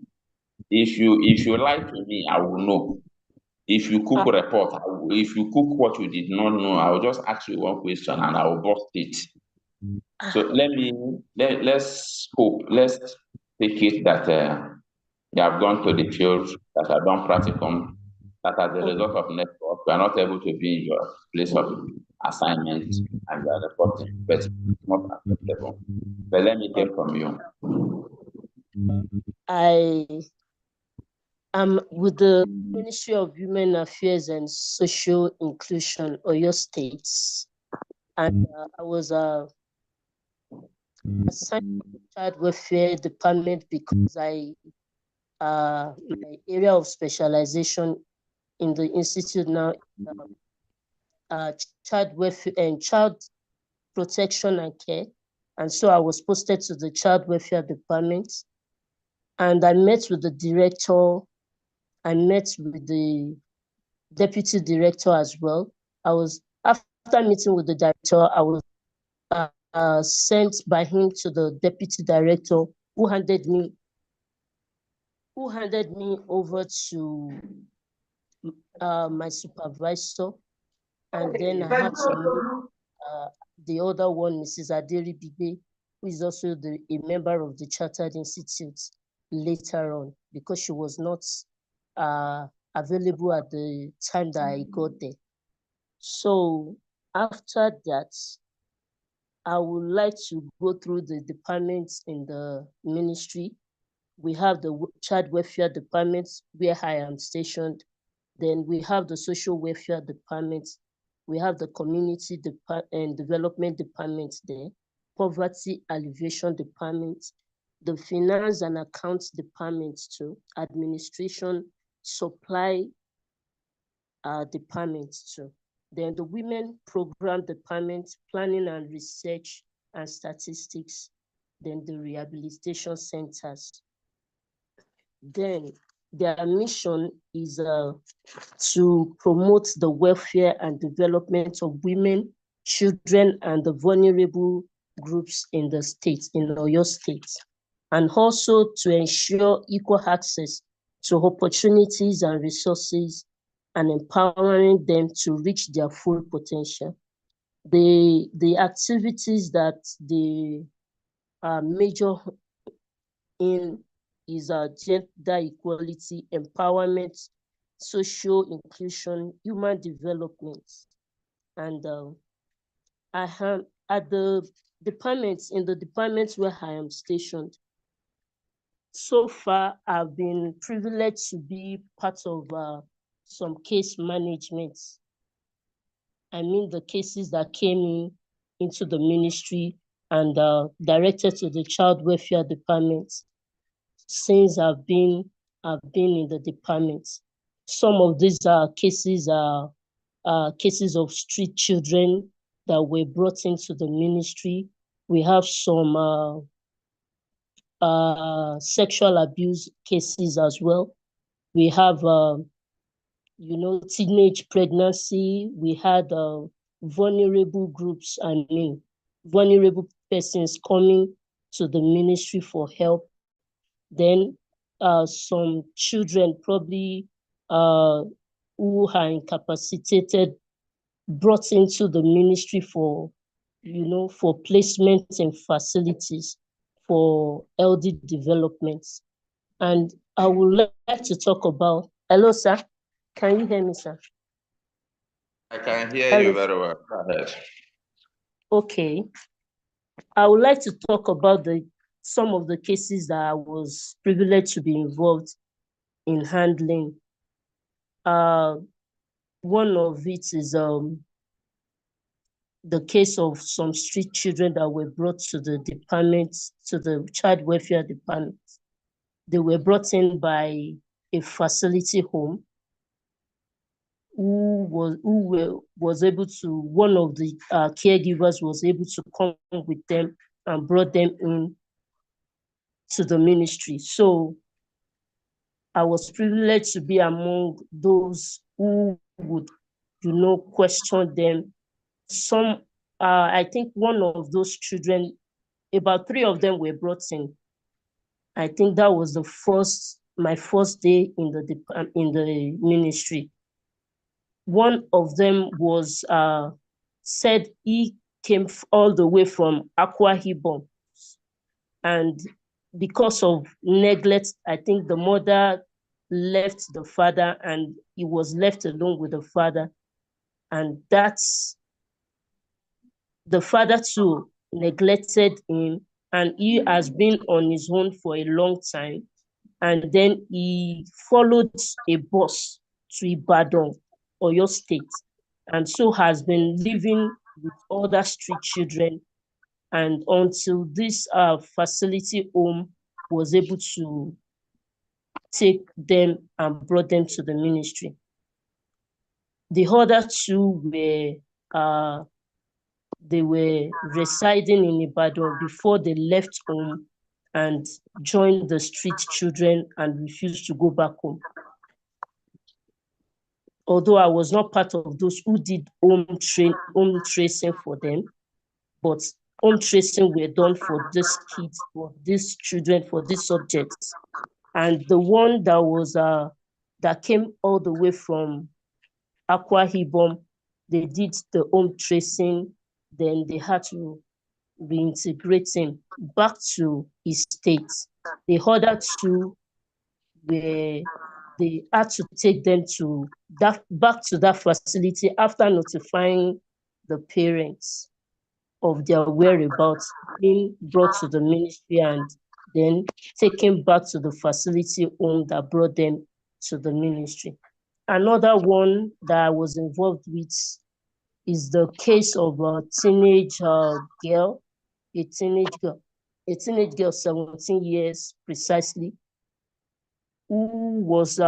If you lie to me, I will know. If you cook a report, if you cook what you did not know, I will just ask you one question and I will bust it. So let's hope, let's take it that you have gone to the field, that have done practicum, that as a result of network, you are not able to be in your place of assignment and you are reporting, but it's not acceptable. But let me hear from you. I am with the Ministry of Women Affairs and Social Inclusion, Oyo State, and I was assigned to the Child Welfare Department because my area of specialization in the institute now child welfare and child protection and care, and so I was posted to the Child Welfare Department, and I met with the director. I met with the deputy director as well. After meeting with the director, I was sent by him to the deputy director, who handed me over to my supervisor, and then I had to meet the other one, Mrs. Aderi Bigbe, who is also a member of the Chartered Institute later on, because she was not available at the time that I got there. So after that, I would like to go through the departments in the ministry. We have the Child Welfare Department where I am stationed. Then we have the Social Welfare Department. We have the Community and Development Department there, Poverty Alleviation Department, the Finance and Accounts Department too, Administration, Supply Department too. Then the Women Program Department, Planning and Research and Statistics, then the Rehabilitation Centers. Then their mission is to promote the welfare and development of women, children, and the vulnerable groups in the state, in Oyo State, and also to ensure equal access to opportunities and resources and empowering them to reach their full potential. The activities that they major in is gender equality, empowerment, social inclusion, human development. And I have at the departments, in the departments where I am stationed, so far I've been privileged to be part of some case management. I mean the cases that came into the ministry and directed to the Child Welfare Department. Since I've been in the department, some of these cases are cases of street children that were brought into the ministry. We have some sexual abuse cases as well. We have teenage pregnancy. We had vulnerable groups, vulnerable persons coming to the ministry for help. Then some children probably who are incapacitated brought into the ministry for, for placement in facilities for LD development. And I would like to talk about, hello, sir. Can you hear me, sir? I can hear you very well. Go ahead. Okay. I would like to talk about some of the cases that I was privileged to be involved in handling. One of it is the case of some street children that were brought to the department, to the child welfare department. They were brought in by a facility home was able to, one of the caregivers was able to come with them and brought them in to the ministry. So I was privileged to be among those who would, question them. Some, I think one of those children, about 3 of them were brought in. I think that was my first day in the ministry. One of them was said he came all the way from Akwa Ibom, and because of neglect, I think the mother left the father and he was left alone with the father. And the father too neglected him, and he has been on his own for a long time. And then he followed a bus to Ibadan, Oyo State, and so has been living with other street children. And until this facility home was able to take them and brought them to the ministry. The other 2 were, they were residing in Ibadan before they left home and joined the street children and refused to go back home. Although I was not part of those who did home tracing for them, but home tracing were done for these kids, for these children, for these subjects. And the one that was that came all the way from Akwa Ibom, they did the home tracing, then they had to reintegrate him back to his state. The other 2 were, they had to take them back to that facility after notifying the parents of their whereabouts, being brought to the ministry and then taken back to the facility home that brought them to the ministry. Another one that I was involved with is the case of a teenage girl, 17 years precisely, who was,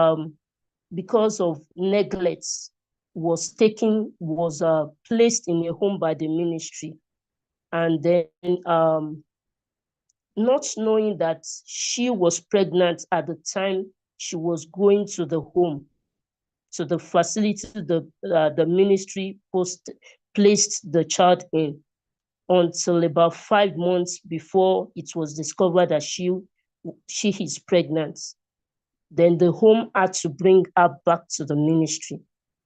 because of neglect, was placed in a home by the ministry. And then not knowing that she was pregnant at the time she was going to the home, to the facility the ministry placed the child in, until about 5 months before it was discovered that she is pregnant. Then the home had to bring her back to the ministry.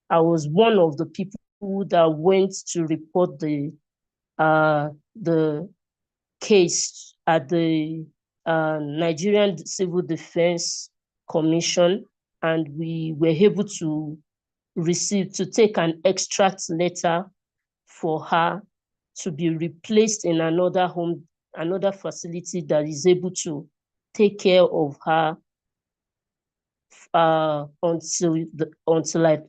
I was one of the people that went to report the case at the Nigerian Civil Defense Commission, and we were able to take an extract letter for her to be replaced in another home, another facility that is able to take care of her until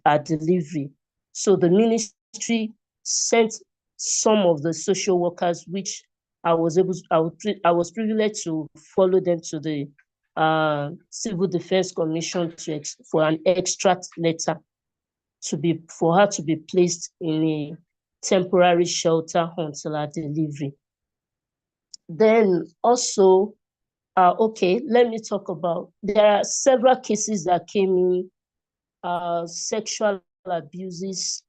her delivery. So the ministry sent some of the social workers, which I was privileged to follow them to the Civil Defense Commission for an extract letter for her to be placed in a temporary shelter until her delivery. Then also, okay, let me talk about, there are several cases that came in, sexual abuses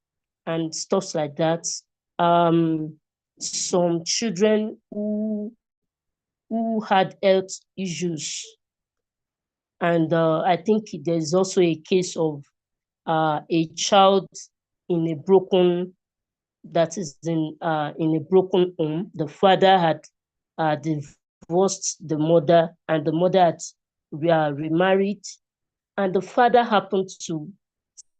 and stuff like that. Some children who had health issues. And I think there's also a case of a child in a broken, that is in a broken home. The father had divorced the mother, and the mother had remarried, and the father happened to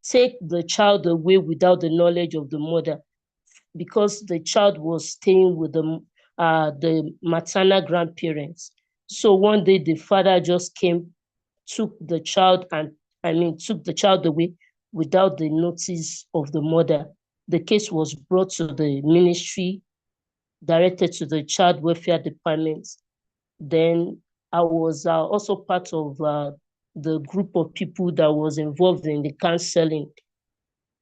take the child away without the knowledge of the mother, because the child was staying with the maternal grandparents. So one day the father just came, took the child away without the notice of the mother. The case was brought to the ministry, directed to the child welfare department. Then I was also part of the group of people that was involved in the counseling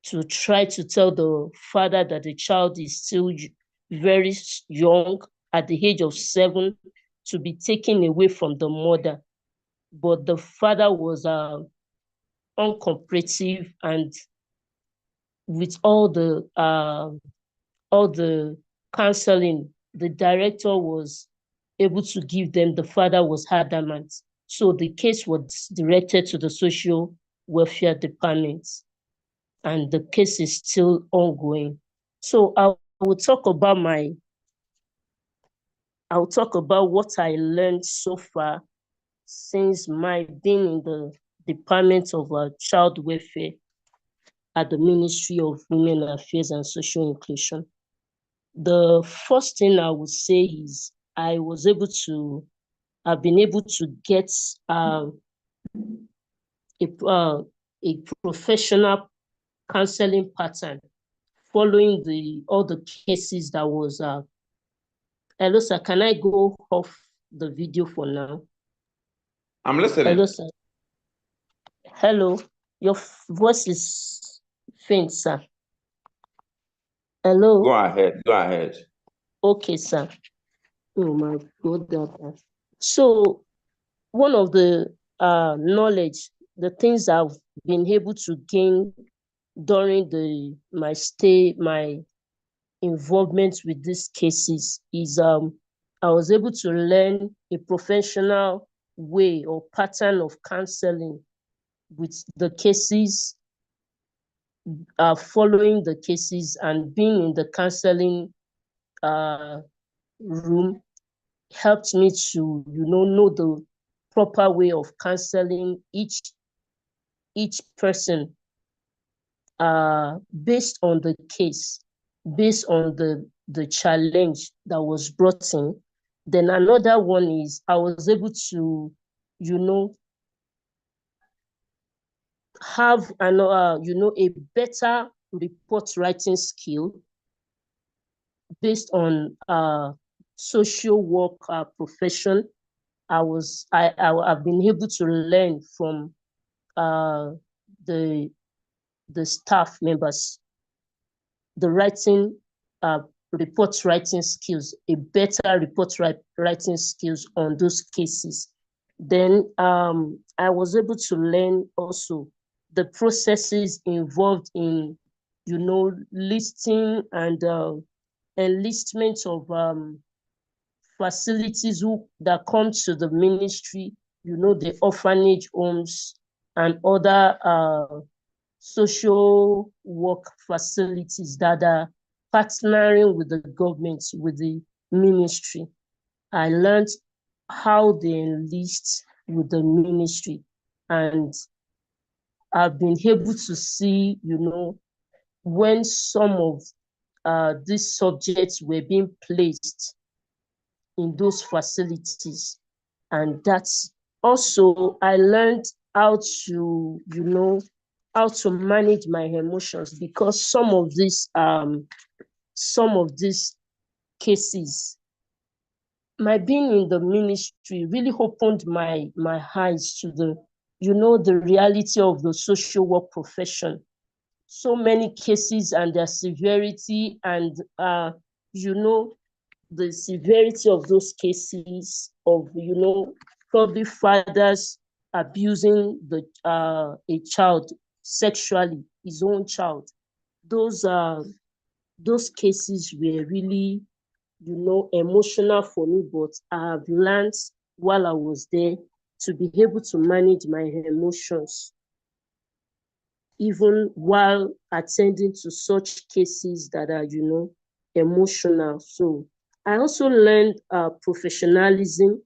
to try to tell the father that the child is still very young, at the age of 7, to be taken away from the mother. But the father was uncooperative, and with all the counseling the director was able to give them, the father was adamant. So the case was directed to the social welfare department, and the case is still ongoing. So I'll talk about what I learned so far since my being in the Department of Child Welfare at the Ministry of Women Affairs and Social Inclusion. The first thing I would say is I've been able to get a professional counseling pattern following all the cases that was. Hello, sir, can I go off the video for now? I'm listening. Hello, sir. Hello, your voice is faint, sir. Hello. Go ahead. Okay, sir. Oh my God. So one of the knowledge, the things I've been able to gain during my involvement with these cases is I was able to learn a professional way or pattern of counseling with the cases, following the cases, and being in the counseling room helped me to know the proper way of counseling each person based on the case, based on the challenge that was brought in. Then another one is I was able to have a better report writing skill based on social work profession. I've been able to learn from the staff members, the report writing skills, a better report writing skills on those cases. Then I was able to learn also the processes involved in, listing and enlistment of facilities that come to the ministry, the orphanage homes and other social work facilities that are partnering with the government, with the ministry. I learned how they enlist with the ministry, and I've been able to see, when some of these subjects were being placed in those facilities. And that's also, I learned how to, how to manage my emotions, because some of these cases, my being in the ministry really opened my eyes to the reality of the social work profession. So many cases and their severity, and the severity of those cases of probably fathers abusing a child sexually, his own child. Those cases were really emotional for me, but I have learned while I was there to be able to manage my emotions. even while attending to such cases that are, emotional. So I also learned professionalism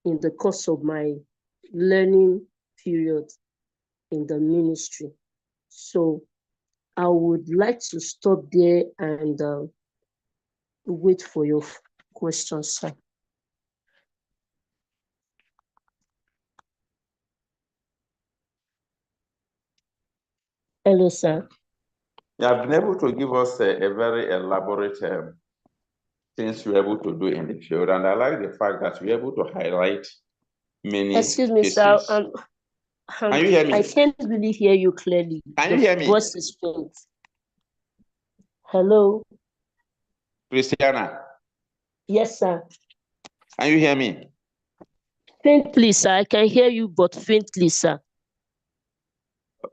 in the course of my learning period in the ministry. So I would like to stop there and wait for your questions, sir. Hello, sir. You have been able to give us a very elaborate things you're able to do in the field, and I like the fact that you're able to highlight many Excuse me, cases. sir. Can you hear me? I can't really hear you clearly. Can you hear me? The voice is faint. Hello? Christiana? Yes, sir. Can you hear me? Faintly, sir. I can hear you, but faintly, sir.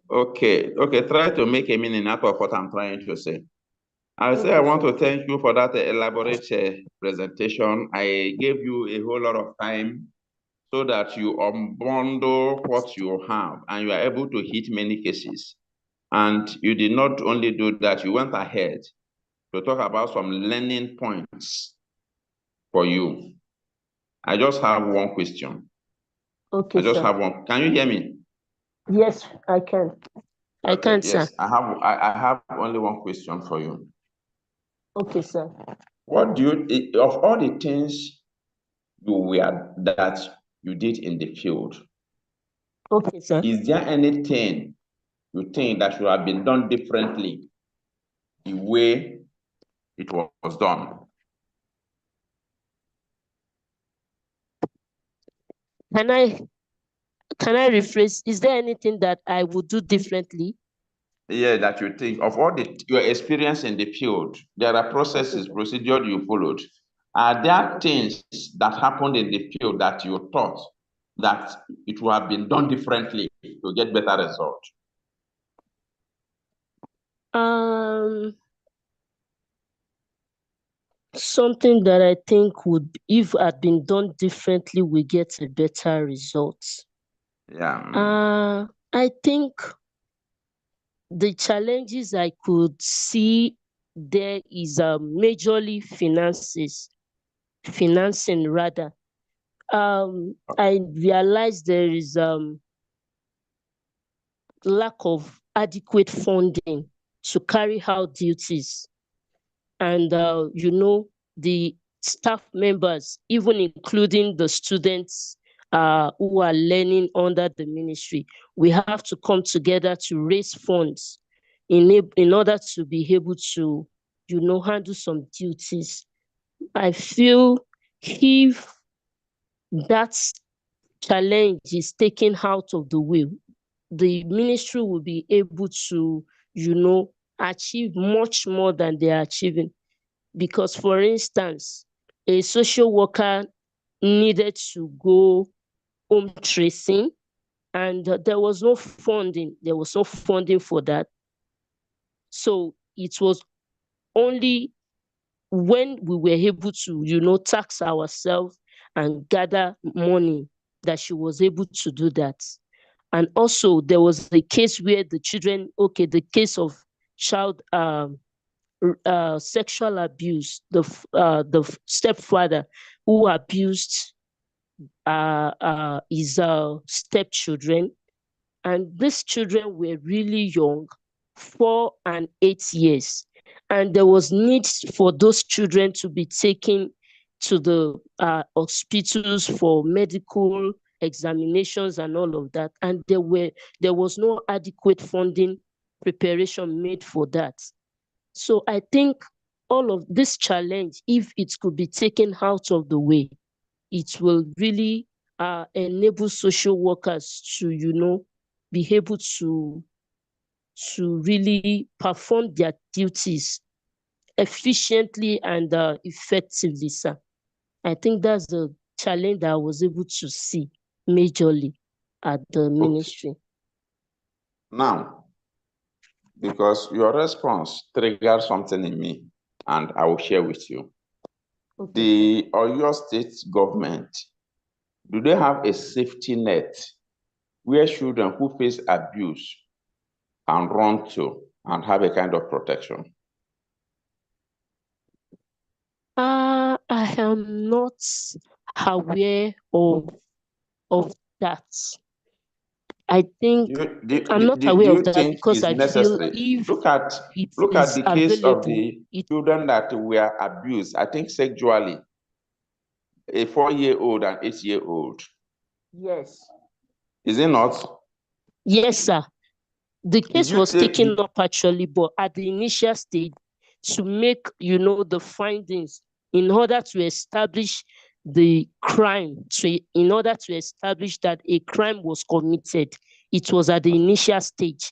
Okay, try to make a meaning out of what I'm trying to say. I say Okay, I want sir. to thank you for that elaborate presentation. I gave you a whole lot of time so that you unbundle what you have and you are able to hit many cases. And you did not only do that, you went ahead to talk about some learning points for you. I just have one question. Okay, I just sir. have one. Can you hear me? Yes, I can. I Okay, can, yes, sir. I have only one question for you. Okay, sir. What do you, of all the things that you did in the field, Okay, sir. is there anything you think that should have been done differently the way it was done? Can I rephrase? Is there anything that I would do differently? Yeah, that you think of all your experience in the field, there are processes, procedures you followed. Are there things that happened in the field that you thought that it would have been done differently to get better results? Something that I think would, if had been done differently, we get a better result. Yeah. I think the challenges I could see there is majorly financing rather. I realized there is lack of adequate funding to carry out duties. And, the staff members, even including the students who are learning under the ministry, we have to come together to raise funds in order to be able to, handle some duties. I feel if that challenge is taken out of the way, the ministry will be able to, achieve much more than they are achieving. Because, for instance, a social worker needed to go home tracing, and there was no funding. There was no funding for that. So it was only when we were able to, tax ourselves and gather money that she was able to do that. And also there was the case where the children, the case of child sexual abuse, the stepfather who abused his stepchildren, and these children were really young, 4 and 8 years, and there was need for those children to be taken to the hospitals for medical examinations and all of that, and there was no adequate funding preparation made for that. So I think all of this challenge, if it could be taken out of the way, it will really enable social workers to, be able to really perform their duties efficiently and effectively, sir. I think that's the challenge that I was able to see majorly at the ministry. Now, because your response triggered something in me, and I will share with you. The Oyo State government, do they have a safety net where children who face abuse can run to and have a kind of protection? I am not aware of that. I think I'm not do aware of you that think because it's I feel necessary? if Look at it is the case of available, the children that were abused, I think sexually, a 4-year-old and 8-year-old. Yes. Is it not? Yes, sir. The case was taken did up actually, but at the initial stage to make, the findings in order to establish the crime, in order to establish that a crime was committed. It was at the initial stage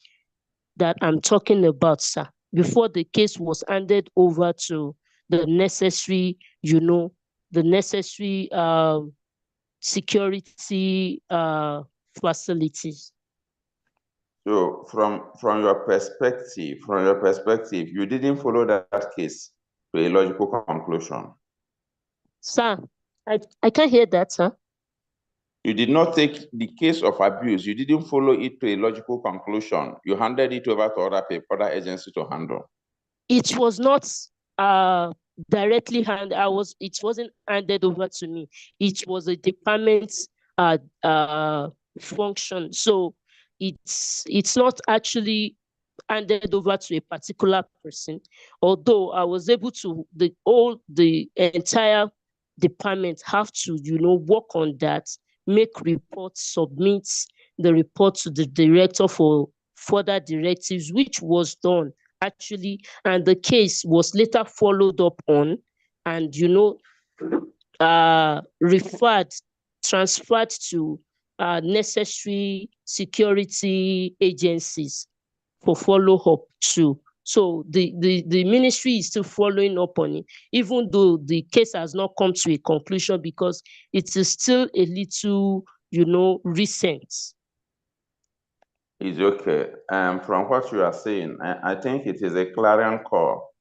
that I'm talking about, sir, before the case was handed over to the necessary, security facilities. So from your perspective, you didn't follow that case to a logical conclusion. Sir, I can't hear that, sir. You did not take the case of abuse. You didn't follow it to a logical conclusion. You handed it over to other agencies to handle. It was not directly handed. It wasn't handed over to me. It was a department function. So it's not actually handed over to a particular person. Although I was able to, the entire department have to, work on that, make reports, submit the report to the director for further directives, which was done actually, and the case was later followed up on and, transferred to necessary security agencies for follow-up too. So the ministry is still following up on it, even though the case has not come to a conclusion because it is still a little, recent. It's okay. From what you are saying, I think it is a clarion call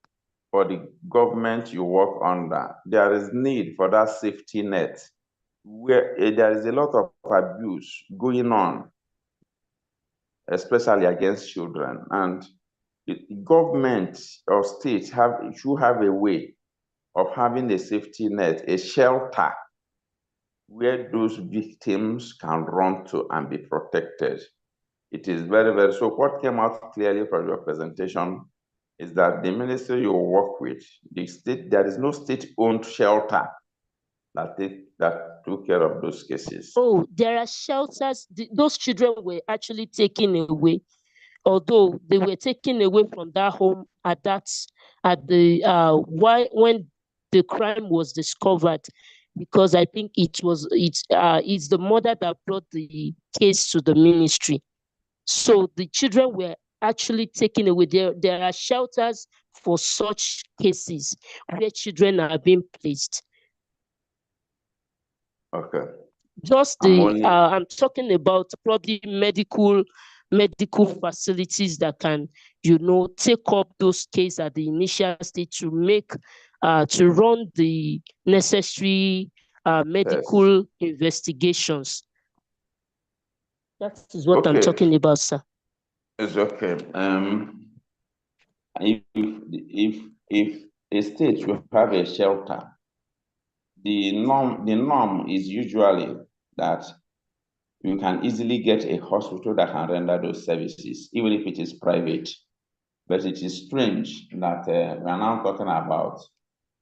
for the government you work under. There is need for that safety net where there is a lot of abuse going on, especially against children. And the government or state should have a way of having a safety net, a shelter where those victims can run to and be protected. It is very, very, so what came out clearly from your presentation is that the ministry you work with, the state, there is no state-owned shelter that took care of those cases. Oh, there are shelters. Those children were actually taken away, although they were taken away from that home when the crime was discovered, because I think it's the mother that brought the case to the ministry. So the children were actually taken away. There are shelters for such cases where children are being placed. Okay. Just I'm talking about probably medical facilities that can, take up those cases at the initial stage to make to run the necessary medical investigations. That is what I'm talking about, sir. It's okay. If a state will have a shelter, the norm is usually that you can easily get a hospital that can render those services, even if it is private. But it is strange that we are now talking about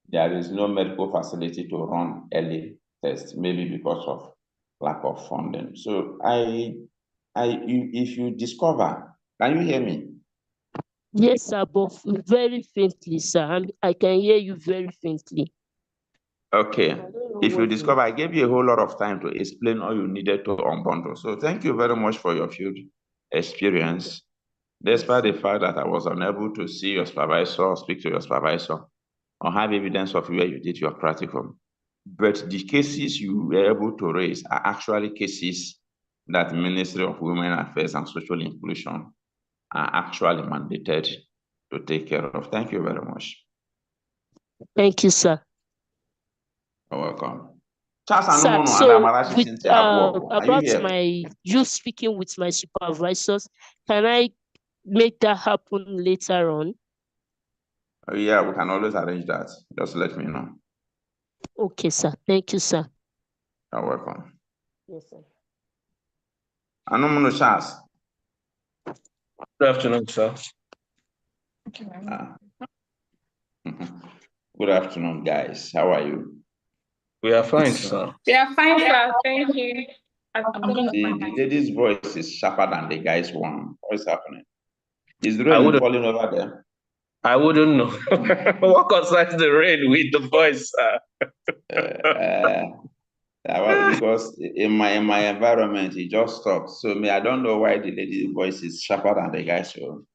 there is no medical facility to run early tests, maybe because of lack of funding. So if you discover, can you hear me? Yes, sir, but very faintly, sir. I can hear you very faintly. Okay. If you discover, I gave you a whole lot of time to explain all you needed to unbundle. So thank you very much for your field experience. Despite the fact that I was unable to see your supervisor or speak to your supervisor or have evidence of where you did your practicum, but the cases you were able to raise are actually cases that the Ministry of Women Affairs and Social Inclusion are actually mandated to take care of. Thank you very much. Thank you, sir. You're welcome. Sir, so about you speaking with my supervisors, can I make that happen later on? Yeah, we can always arrange that. Just let me know. Okay, sir. Thank you, sir. You're welcome. Yes, sir. Anomuno Charles. Good afternoon, sir. Good afternoon, guys. How are you? We are fine, sir. We are fine, sir. Thank you. The lady's voice is sharper than the guy's one. What is happening? Is the I rain wouldn't- falling over there? I wouldn't know. What concerns the rain with the voice, sir? Because in my environment, it just stopped. So I don't know why the lady's voice is sharper than the guy's one.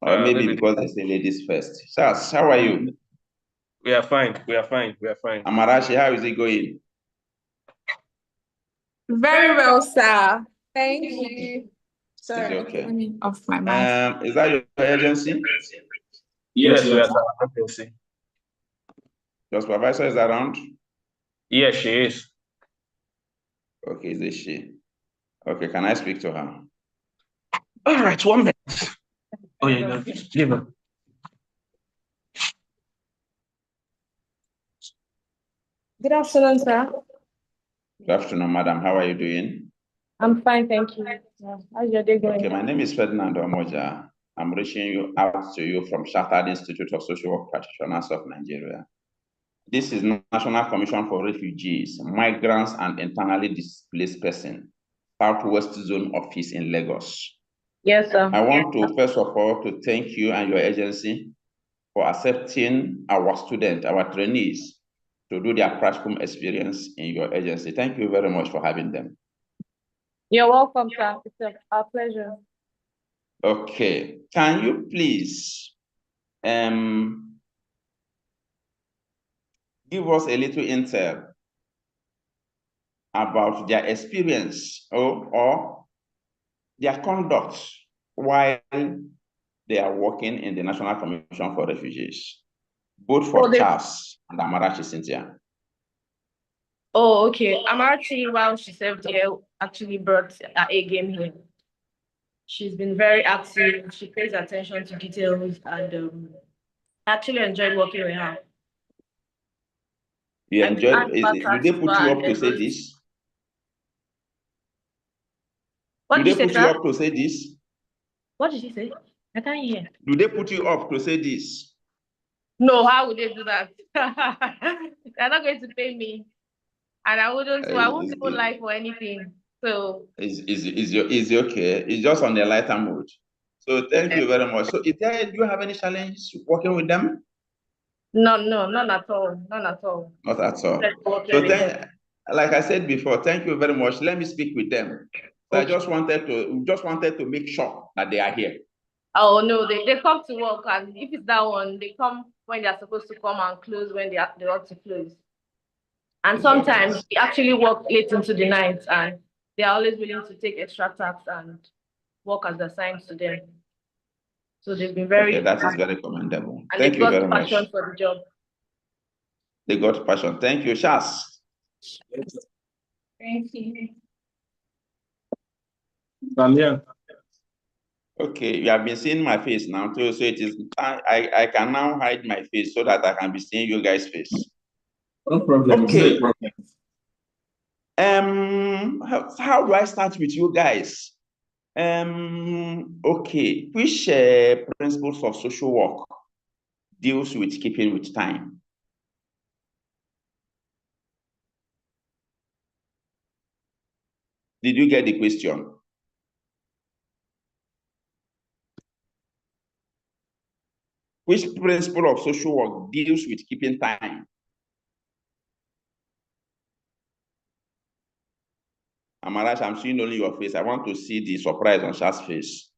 Or maybe because they say ladies first. Charles, how are you? We are fine. We are fine. We are fine. Amarachi, how is it going? Very well, sir. Thank you. Sorry, okay. let me off my mic. Is that your agency? Yes, we are agency. Your supervisor is around? Yes, she is. Okay, is it she? Okay, can I speak to her? All right, 1 minute. Oh, yeah, give her. Good afternoon, sir. Good afternoon, madam. How are you doing? I'm fine, thank you. How's your day going? Okay, my name is Ferdinand Omoja. I'm reaching out to you from Chartered Institute of Social Work Practitioners of Nigeria. This is National Commission for Refugees, Migrants, and Internally Displaced Persons, Southwest Zone Office in Lagos. Yes, sir. I want to, first of all, to thank you and your agency for accepting our students, our trainees, to do their practicum experience in your agency. Thank you very much for having them. You're welcome, sir. It's our pleasure. Okay, can you please give us a little intel about their experience or their conduct while they are working in the National Commission for Refugees, both for Charles and Amarachi Cynthia? Oh, okay. Amarachi, while she served here, actually brought her A game here. She's been very active. She pays attention to details and actually enjoyed working with her. You enjoyed? Did they put you up to say this? What did you say, put you up to say this? What did you say? I can't hear. Do they put you up to say this? No, how would they do that? They're not going to pay me. And I wouldn't even lie for anything. So is okay. It's just on the lighter mood. So thank you very much. So do you have any challenge working with them? No, none at all. None at all. Not at all. So like I said before, thank you very much. Let me speak with them. So okay. I just wanted to make sure that they are here. Oh no, they come to work, and if it's that one, they come when they're supposed to come and close when they ought to close. And sometimes we actually work late into the night, and they're always willing to take extra tasks and work as assigned to them. So they've been very. Okay, that is very commendable. And thank you very much. Passion for the job. They got passion. Thank you, Charles. Thank you. Daniel. Okay, you have been seeing my face now too, so it is I can now hide my face so that I can be seeing you guys' face. No problem. Okay. How do I start with you guys? Okay, which principles of social work deals with keeping with time? Did you get the question? Which principle of social work deals with keeping time? Amarachi, I'm seeing only your face. I want to see the surprise on Shah's face.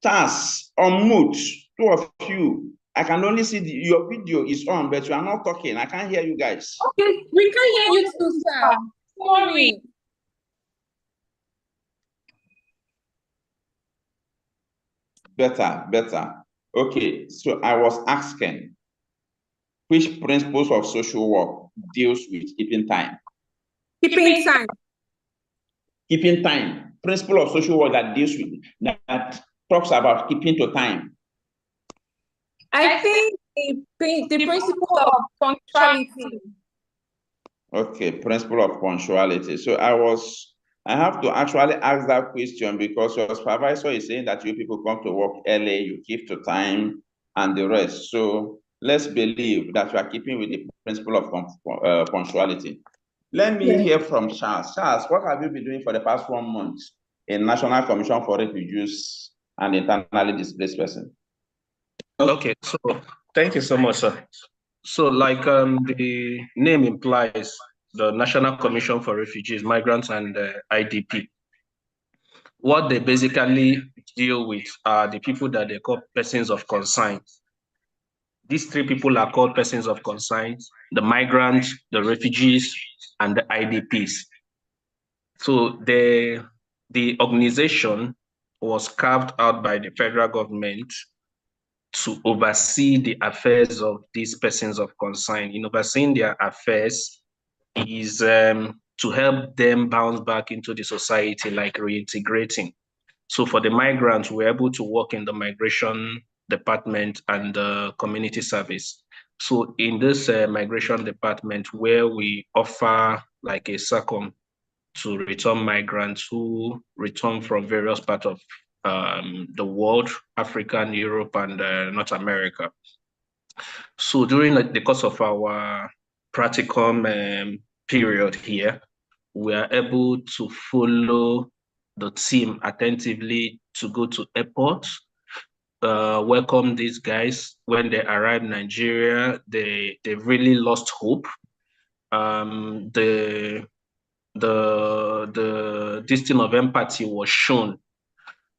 Chance, unmute, two of you. I can only see your video is on, but you are not talking. I can't hear you guys. Okay, we can hear you too, sir. Sorry. Better. Okay, so I was asking, which principles of social work deals with keeping time? Keeping time. Keeping time. Principle of social work that deals with, that talks about keeping to time. I think the principle of punctuality. Okay, principle of punctuality. So I have to actually ask that question because your supervisor is saying that you people come to work early, you keep to time and the rest. So let's believe that you are keeping with the principle of punctuality. Let me hear from Charles. Charles, what have you been doing for the past 1 month in National Commission for Refugees and Internally Displaced Persons? Okay, so thank you so much, sir. So like the name implies, the National Commission for Refugees, Migrants and IDP, what they basically deal with are the people that they call persons of concern. These three people are called persons of concern: the migrants, the refugees, and the IDPs. So the organization was carved out by the federal government to oversee the affairs of these persons of concern. In overseeing their affairs is to help them bounce back into the society, like reintegrating. So for the migrants, we're able to work in the migration department and the community service. So in this migration department, where we offer like a SACOM to return migrants who return from various parts of the world, Africa, Europe, and North America. So during the course of our practicum period here, we are able to follow the team attentively to go to airports, welcome these guys. When they arrive in Nigeria, they really lost hope. The distance of empathy was shown.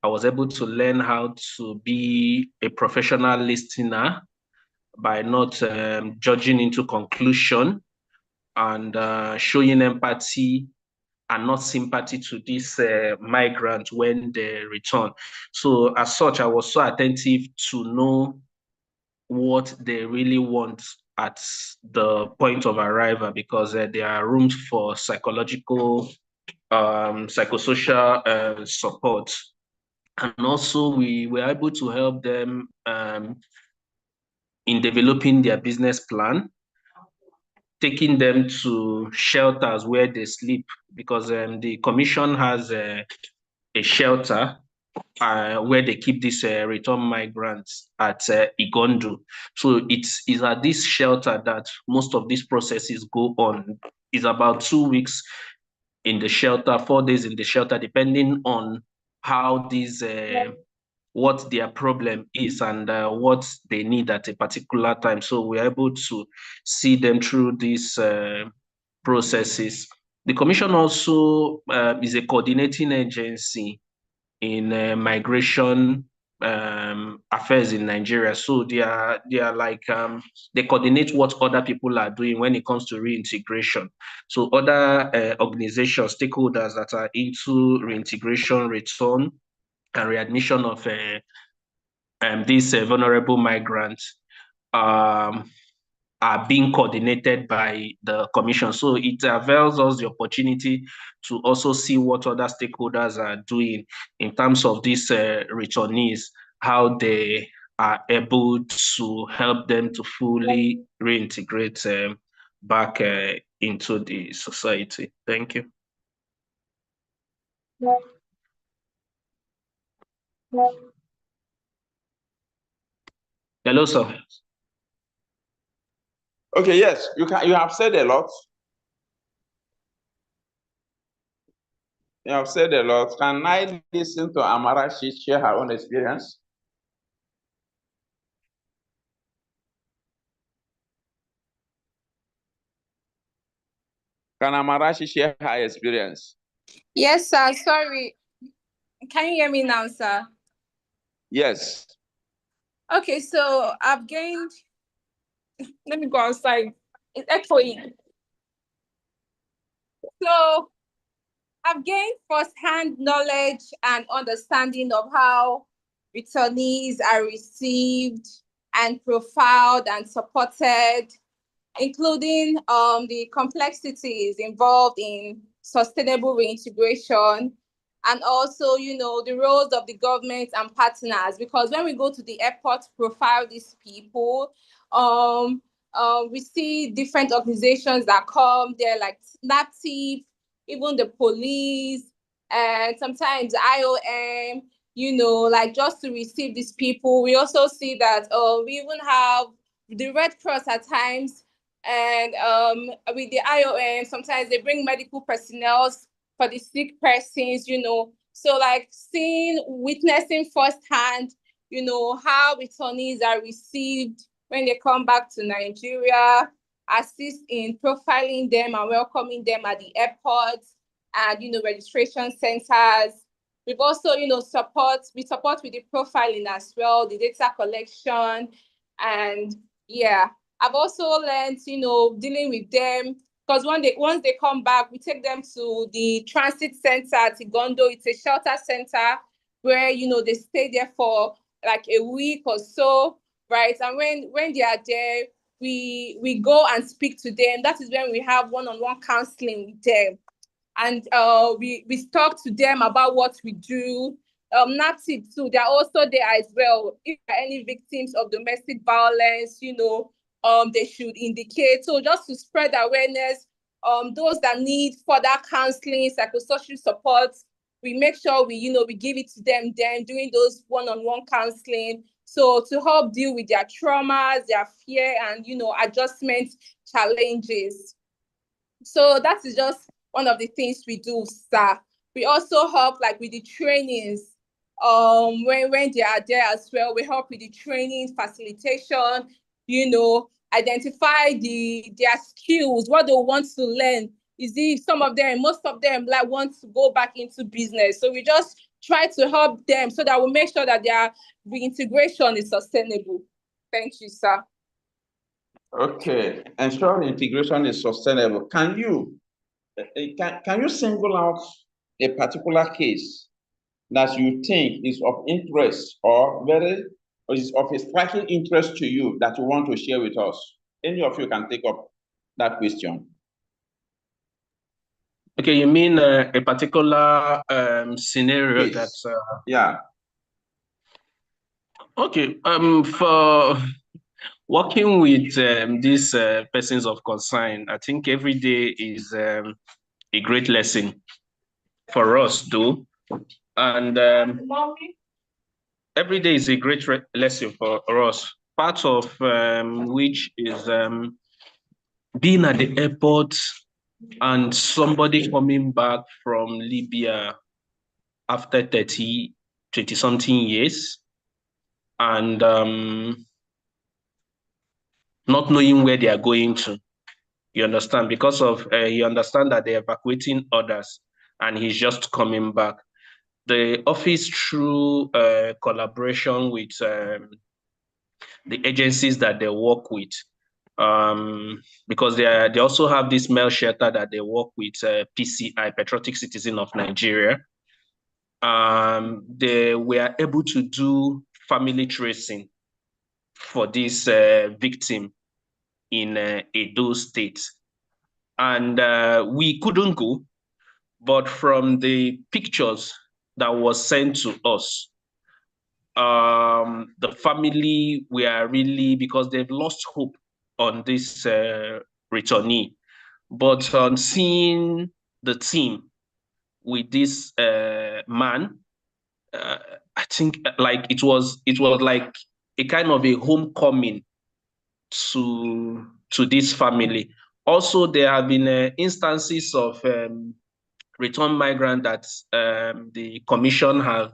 I was able to learn how to be a professional listener by not judging into conclusion and showing empathy and not sympathy to these migrants when they return. So as such, I was so attentive to know what they really want at the point of arrival, because there are rooms for psychological, psychosocial support. And also we were able to help them in developing their business plan, taking them to shelters where they sleep, because the commission has a shelter where they keep these return migrants at Igondu. So it's at this shelter that most of these processes go on. It's about 2 weeks in the shelter, 4 days in the shelter, depending on how these what their problem is and what they need at a particular time. So we're able to see them through these processes. The commission also is a coordinating agency in migration affairs in Nigeria. So they are like they coordinate what other people are doing when it comes to reintegration. So other organizations, stakeholders that are into reintegration, return, and readmission of these vulnerable migrants are being coordinated by the commission. So it avails us the opportunity to also see what other stakeholders are doing in terms of these returnees, how they are able to help them to fully reintegrate back into the society. Thank you. Hello, sir. Okay, yes, you have said a lot. You have said a lot. Can I listen to Amara? She share her own experience. Can Amarashi share her experience? Yes, sir. Sorry. Can you hear me now, sir? Yes. Okay, so I've gained. Let me go outside. It's echoing. So I've gained firsthand knowledge and understanding of how returnees are received and profiled and supported, including the complexities involved in sustainable reintegration, and also, the roles of the government and partners. Because when we go to the airport to profile these people, we see different organizations that come there, like NAPTIP, even the police, and sometimes IOM, like just to receive these people. We also see that we even have the Red Cross at times, and with the IOM, sometimes they bring medical personnel for the sick persons, So like witnessing firsthand, how returnees are received when they come back to Nigeria, assist in profiling them and welcoming them at the airports and, registration centers. We've also, support with the profiling as well, the data collection, and yeah. I've also learned, dealing with them, because once they come back, we take them to the transit center at Igondo. It's a shelter center where, they stay there for like a week or so, right? And when they are there, we go and speak to them. That is when we have one-on-one counseling with them. And we talk to them about what we do. NAPTIP too, they're also there as well. If there are any victims of domestic violence, they should indicate. So just to spread awareness, those that need further counseling, psychosocial support, we make sure we give it to them then during those one-on-one counseling. So to help deal with their traumas, their fear, and adjustment challenges. So that is just one of the things we do, sir. We also help like with the trainings. When they are there as well, we help with the training, facilitation, identify their skills, what they want to learn. Most of them like want to go back into business. So we just try to help them so that we make sure that their reintegration is sustainable. Thank you, sir. Okay, ensuring integration is sustainable. Can you single out a particular case that you think is of interest or is of a striking interest to you that you want to share with us? Any of you can take up that question. Okay, you mean a particular scenario Yes. that's yeah. Okay. For working with these persons of concern, I think every day is a great lesson for us, though, and every day is a great lesson for us. Part of which is being at the airport and somebody coming back from Libya after 20-something years, and not knowing where they are going to. You understand? Because of you understand that they're evacuating others, and he's just coming back. The office, through collaboration with the agencies that they work with, because they also have this mail shelter that they work with, PCI, Patriotic Citizen of Nigeria. They were able to do family tracing for this victim in Edo State. And we couldn't go, but from the pictures that was sent to us, the family were really, because they've lost hope on this returnee. But on seeing the team with this man, I think like it was like a kind of a homecoming to this family. Also, there have been instances of return migrant that the commission have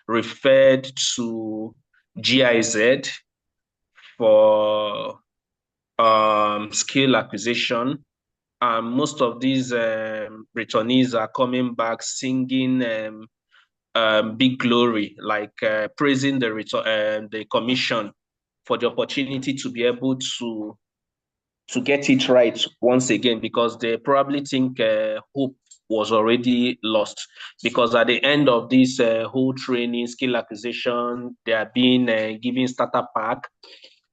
referred to GIZ for skill acquisition. Most of these returnees are coming back singing big glory, like praising the commission for the opportunity to be able to get it right once again, because they probably think hope was already lost, because at the end of this whole training, skill acquisition, they are being given starter pack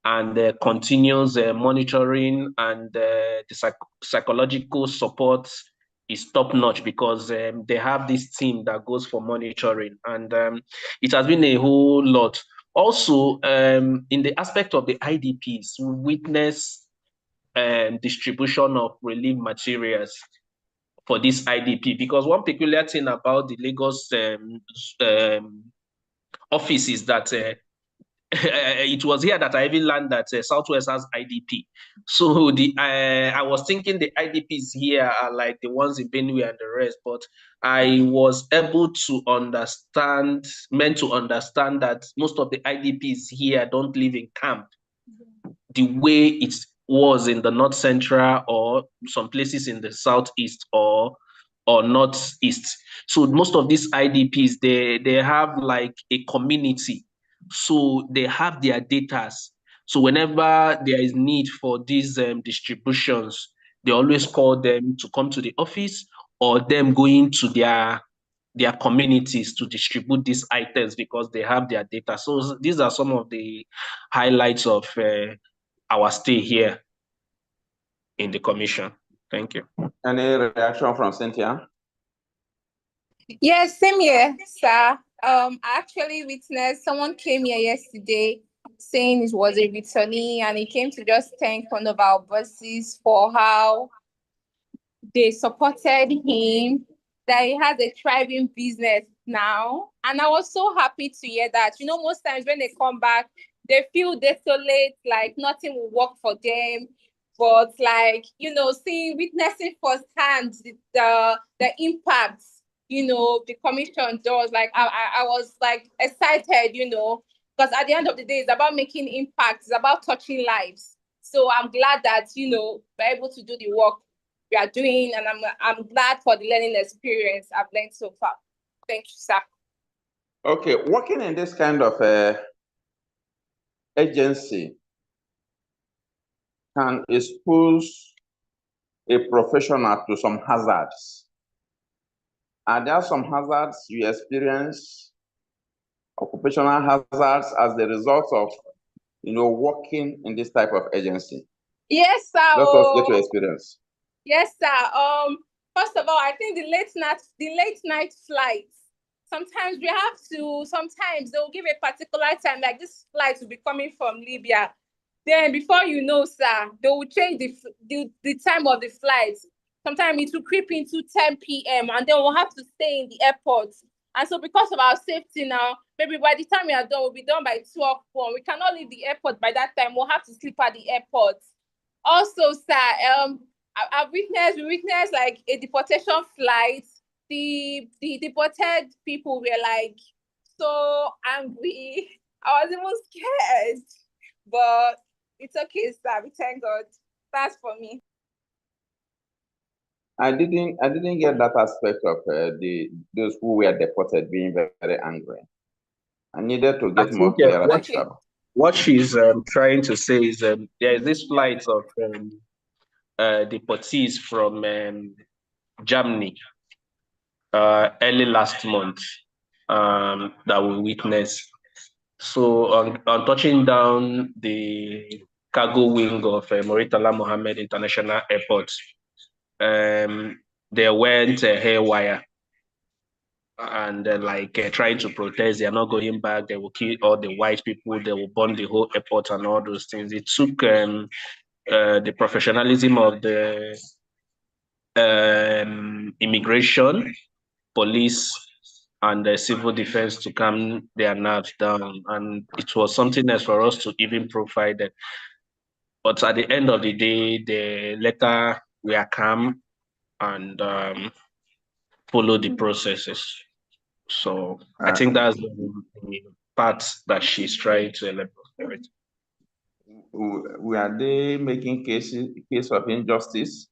and continuous monitoring, and the psychological support is top notch, because they have this team that goes for monitoring, and it has been a whole lot. Also, in the aspect of the IDPs, we witness distribution of relief materials for this IDP, because one peculiar thing about the Lagos office is that it was here that I even learned that Southwest has IDP. So I was thinking the IDPs here are like the ones in Benue and the rest, but I was able to understand that most of the IDPs here don't live in camp the way it was in the North Central or some places in the Southeast or Northeast. So most of these IDPs, they have like a community. So they have their data. So whenever there is need for these distributions, they always call them to come to the office, or them going to their communities to distribute these items, because they have their data. So these are some of the highlights of our stay here in the commission. Thank you. Any reaction from Cynthia? Yes, same here, sir. I actually witnessed someone came here yesterday saying it was a returnee, and he came to just thank one of our bosses for how they supported him, that he has a thriving business now. And I was so happy to hear that. You know, most times when they come back, they feel desolate, like nothing will work for them. But like, you know, witnessing firsthand the impact, you know, the commission does, like I was like excited, you know, because at the end of the day, it's about making impact, it's about touching lives. So I'm glad that, you know, we're able to do the work we are doing, and I'm glad for the learning experience I've learned so far. Thank you, sir. Okay, working in this kind of agency can expose a professional to some hazards. Are there some hazards you experience, occupational hazards, as the result of, you know, working in this type of agency? Yes, sir. Let us get your experience. Yes, sir. First of all, I think the late night flights. Sometimes they'll give a particular time, like this flight will be coming from Libya. Then before you know, sir, they will change the time of the flight. Sometimes it will creep into 10 p.m. and then we'll have to stay in the airport. And so because of our safety now, maybe by the time we are done, we'll be done by 12 p.m. We cannot leave the airport by that time. We'll have to sleep at the airport. Also, sir, we witnessed like a deportation flight. The deported people were like so angry. I was even scared, but it's okay, sir. We thank God. That's for me. I didn't get that aspect of those who were deported being very, very angry. I needed to get more clear. What she's trying to say is there is this flight of deportees from Germany early last month that we witnessed. So on touching down the cargo wing of Murtala Mohammed International Airport, they went haywire and trying to protest. They are not going back. They will kill all the white people. They will burn the whole airport and all those things. It took the professionalism of the immigration, police, and the civil defense to calm their nerves down. And it was something else for us to even profile that. But at the end of the day, we are calm and follow the processes. So I think that's the part that she's trying to elaborate. Were they making case of injustice?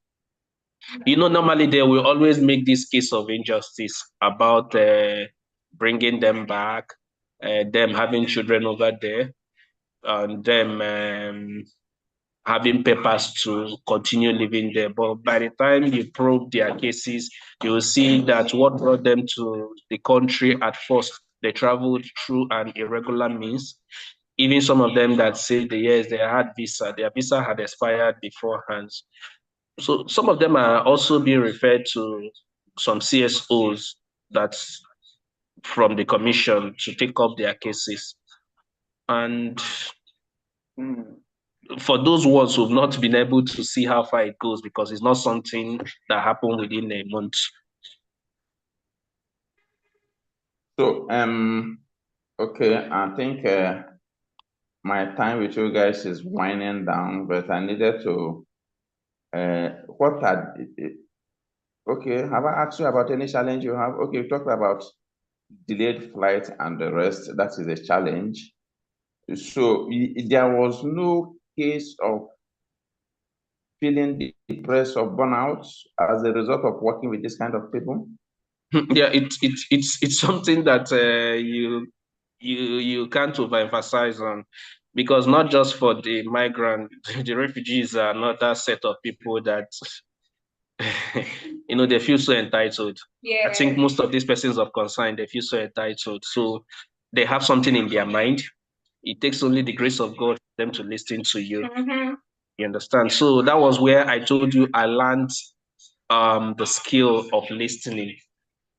You know, normally they will always make this case of injustice about bringing them back, them having children over there, and them having papers to continue living there. But by the time you probe their cases, you will see that what brought them to the country at first, they traveled through an irregular means. Even some of them that say yes, they had visa, their visa had expired beforehand. So some of them are also being referred to some CSOs that's from the commission to take up their cases. And for those ones who've not been able to see how far it goes, because it's not something that happened within a month. So, okay, I think my time with you guys is winding down, but I needed to, okay, have I asked you about any challenge you have? Okay, you talked about delayed flight and the rest, that is a challenge. So there was no case of feeling depressed or burnout as a result of working with this kind of people? Yeah, it's something that you can't overemphasize on, because not just for the migrant, the refugees are another set of people that they feel so entitled. Yeah. I think most of these persons of concern, they feel so entitled. So they have something in their mind. It takes only the grace of God for them to listen to you. Mm-hmm. You understand? So that was where I told you I learned the skill of listening,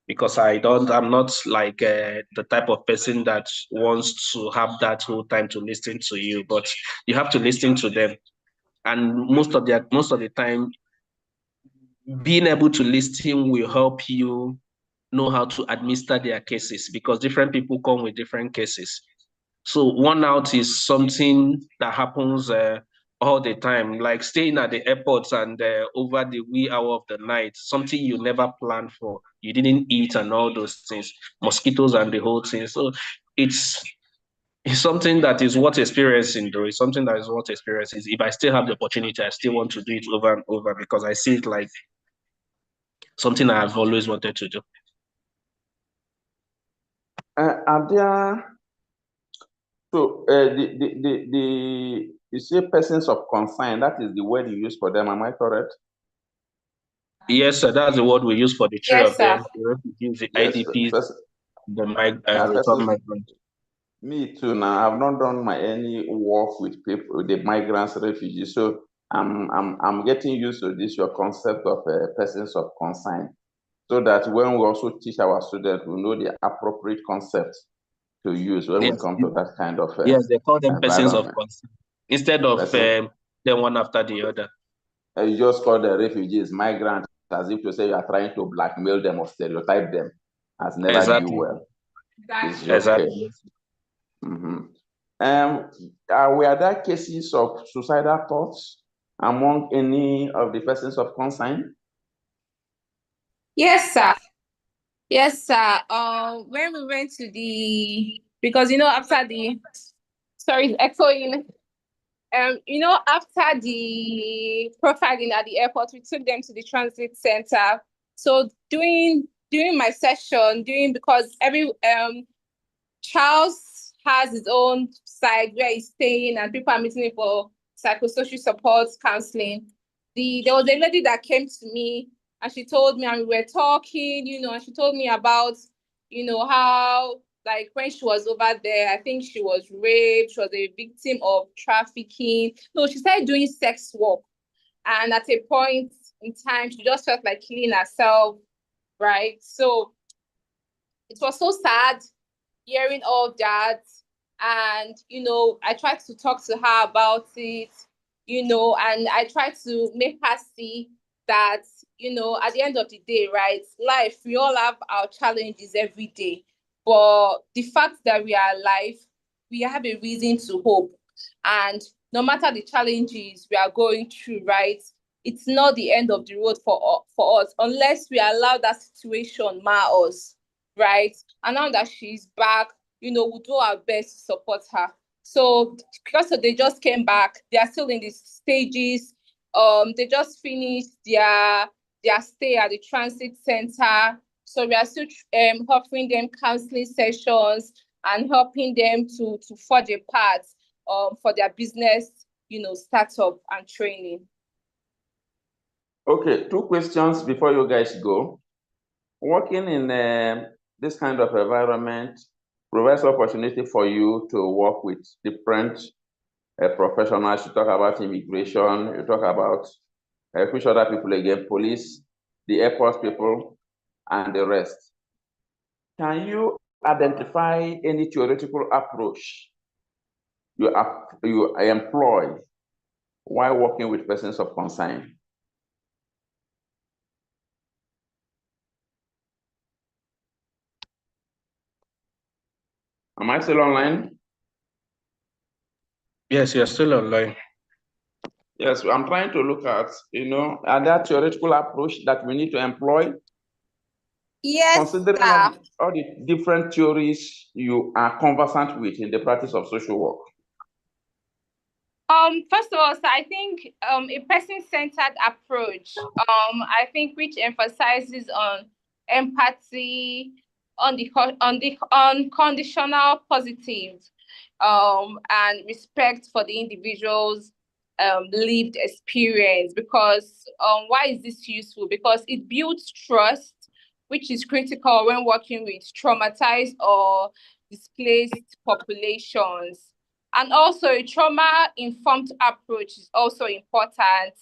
because I'm not like the type of person that wants to have that whole time to listen to you, but you have to listen to them. And most of the time, being able to listen will help you know how to administer their cases, because different people come with different cases. So one out is something that happens all the time, like staying at the airports and over the wee hour of the night, something you never planned for. You didn't eat and all those things, mosquitoes and the whole thing. So it's something that is worth experiencing, though. It's something that is worth experiencing. If I still have the opportunity, I still want to do it over and over, because I see it like something I've always wanted to do. Are there, so you say persons of concern, that is the word you use for them, am I correct? Yes, sir, that's the word we use for the three Yes, of them: sir. the refugees, the Yes, IDPs, the return persons, migrants. me too. Now I've not done any work with people, the migrants, refugees. So I'm getting used to this, your concept of persons of concern, so that when we also teach our students, we know the appropriate concept to use when we come to that kind of Yes, they call them persons of environment. concern instead of them one after the other. You just call the refugees migrants, as if to say you are trying to blackmail them or stereotype them as never do Exactly. well. It's Exactly. okay. Were there cases of suicidal thoughts among any of the persons of concern? Yes, sir. Yes, sir. When we went to because after sorry, echoing. After the profiling at the airport, we took them to the transit center. So during my session, because every Charles has his own side where he's staying and people are meeting him for psychosocial support counseling. There was a lady that came to me and she told me, and we were talking, and she told me about, how, like, when she was over there, I think she was raped, she was a victim of trafficking. No, she started doing sex work. And at a point in time, she just felt like killing herself, right? So it was so sad hearing all that. And, I tried to talk to her about it, and I tried to make her see that, at the end of the day, right, life, we all have our challenges every day. But the fact that we are alive, we have a reason to hope. And no matter the challenges we are going through, right, it's not the end of the road for us, unless we allow that situation mar us, right? And now that she's back, we'll do our best to support her. So because they just came back, they are still in the stages. They just finished their stay at the transit center. So we are still offering them counseling sessions and helping them to forge a path for their business startup and training. Okay, 2 questions before you guys go. Working in this kind of environment provides opportunity for you to work with different professionals. You talk about immigration, you talk about which other people again, police, the airport people, and the rest. Can you identify any theoretical approach you employ while working with persons of concern? Am I still online? Yes, you're still online. Yes, I'm trying to look at, are there theoretical approach that we need to employ? Yes, considering all the different theories you are conversant with in the practice of social work. First of all, so I think a person-centered approach, I think which emphasizes on empathy, on conditional positives, and respect for the individual's lived experience. Because why is this useful? Because it builds trust, which is critical when working with traumatized or displaced populations. And also a trauma-informed approach is also important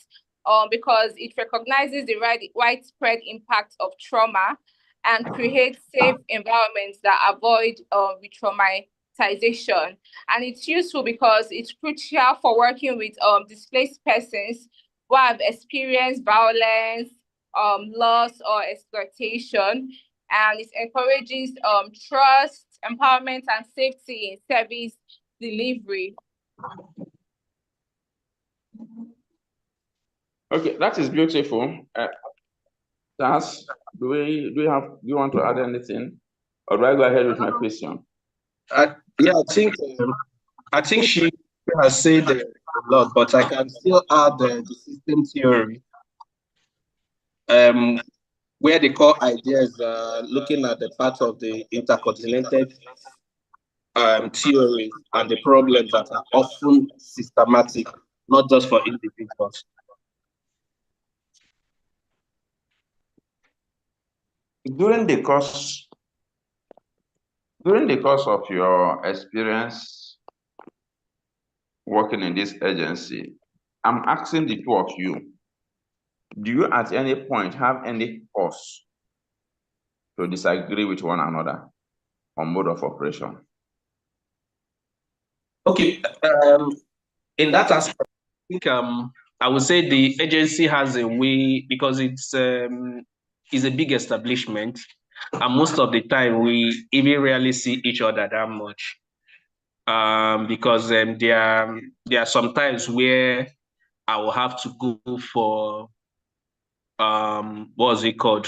because it recognizes the widespread impact of trauma and creates safe environments that avoid re-traumatization. And it's useful because it's crucial for working with displaced persons who have experienced violence, loss, or exploitation. And it encourages trust, empowerment, and safety in service delivery. Okay, that is beautiful. Das, do you want to add anything, or do I go ahead with my question? Yeah, I think she has said a lot, but I can still add the system theory, where the core idea is looking at the part of the intercontinental theory and the problems that are often systematic, not just for individuals. During the course of your experience working in this agency, I'm asking the two of you, do you at any point have any cause to disagree with one another on mode of operation? Okay, in that aspect, I think I would say the agency has a way, because it's a big establishment, and most of the time we even rarely see each other that much. Because there are some times where I will have to go for what's it called?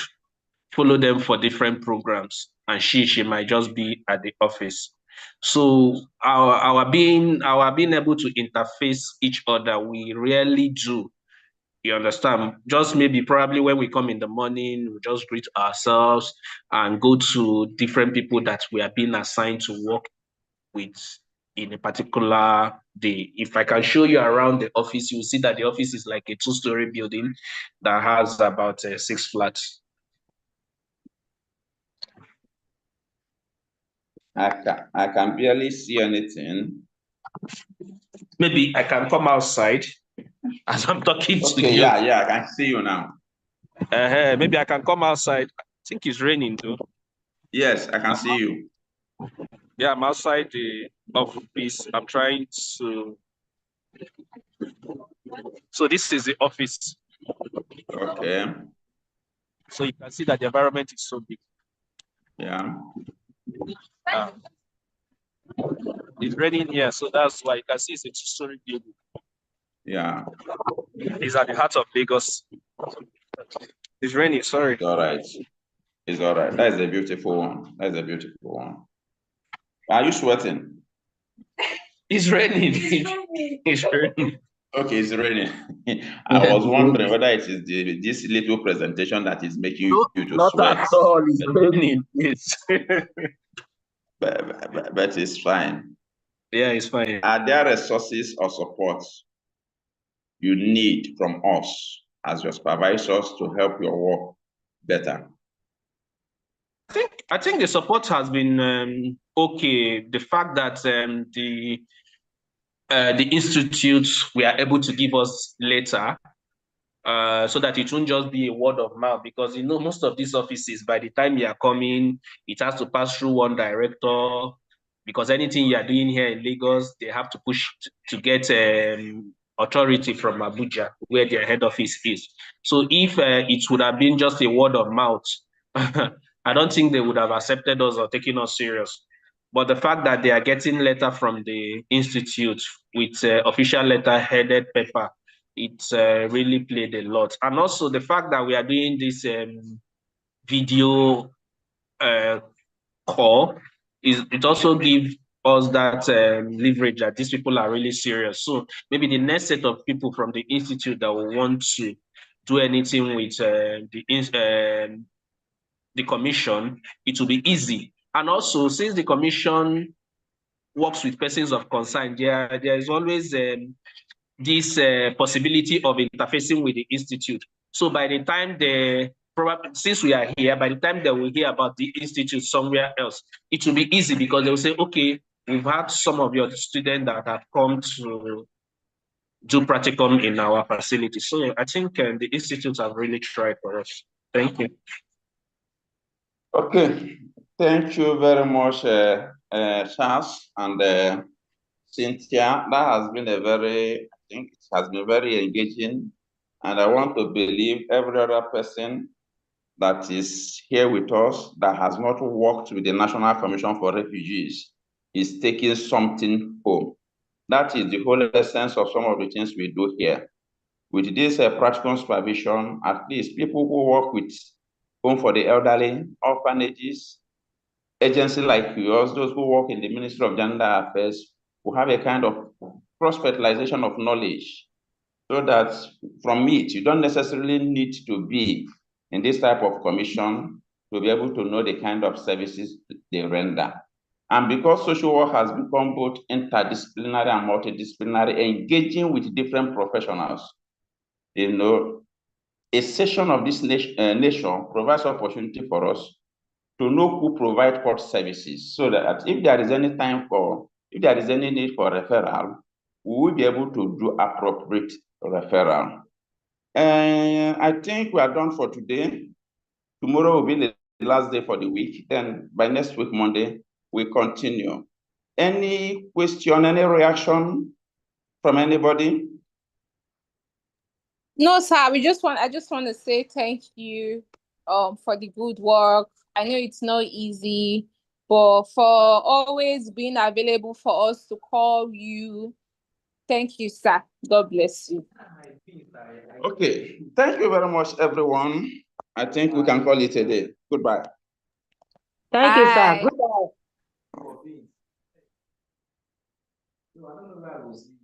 Follow them for different programs, and she might just be at the office. So our being able to interface each other, we rarely do. You understand? Just maybe probably when we come in the morning, we just greet ourselves and go to different people that we are being assigned to work with in a particular day. If I can show you around the office, you'll see that the office is like a 2-story building that has about 6 flats. I can barely see anything. Maybe I can come outside as I'm talking to you. Yeah, I can see you now. Maybe I can come outside. I think it's raining too. Yes, I can see you. Yeah, I'm outside the office. I'm trying to. So this is the office. Okay. So you can see that the environment is so big. Yeah. It's raining here, so that's why you can see it's a 2-story building. Yeah. It's at the heart of Lagos. It's raining, sorry. It's all right. It's all right. That is a beautiful one. That is a beautiful one. Are you sweating? It's raining. It's raining. Okay, it's raining. I was wondering whether it is this little presentation that is making you to not sweat. Not at all. It's raining. Yes. but it's fine. Yeah, it's fine. Are there resources or support you need from us as your supervisors to help your work better? I think the support has been okay. The fact that the institutes were able to give us later, so that it won't just be a word of mouth, because you know most of these offices, by the time you are coming, it has to pass through one director, because anything you are doing here in Lagos, they have to push to get authority from Abuja, where their head office is. So if it would have been just a word of mouth, I don't think they would have accepted us or taken us serious. But the fact that they are getting letter from the institute with official letter headed paper, it's really played a lot. And also the fact that we are doing this video call, it also gives us that leverage that these people are really serious. So maybe the next set of people from the institute that will want to do anything with the commission, it will be easy. And also, since the commission works with persons of concern, there is always this possibility of interfacing with the institute. So by the time since we are here, by the time they will hear about the institute somewhere else, it will be easy, because they will say, okay, we've had some of your students that have come to do practicum in our facility. So I think the institutes have really tried for us. Thank you. Okay, thank you very much, Charles and Cynthia. That has been I think it has been very engaging. And I want to believe every other person that is here with us that has not worked with the National Commission for Refugees is taking something home. That is the whole essence of some of the things we do here. With this practical supervision, at least people who work with Home for the Elderly, orphanages, agencies like yours, those who work in the Ministry of Gender Affairs, will have a kind of cross-fertilization of knowledge, so that from it, you don't necessarily need to be in this type of commission to be able to know the kind of services they render. And because social work has become both interdisciplinary and multidisciplinary, engaging with different professionals, you know, a session of this nation provides opportunity for us to know who provide what services, so that if there is any need for referral, we will be able to do appropriate referral. And I think we are done for today. Tomorrow will be the last day for the week. Then by next week, Monday, we continue. Any question, any reaction from anybody? No, sir. I just want to say thank you for the good work. I know it's not easy, but for always being available for us to call you. Thank you, sir. God bless you. Okay. Thank you very much, everyone. I think we can call it a day. Goodbye. Thank you, sir. Bye. Goodbye.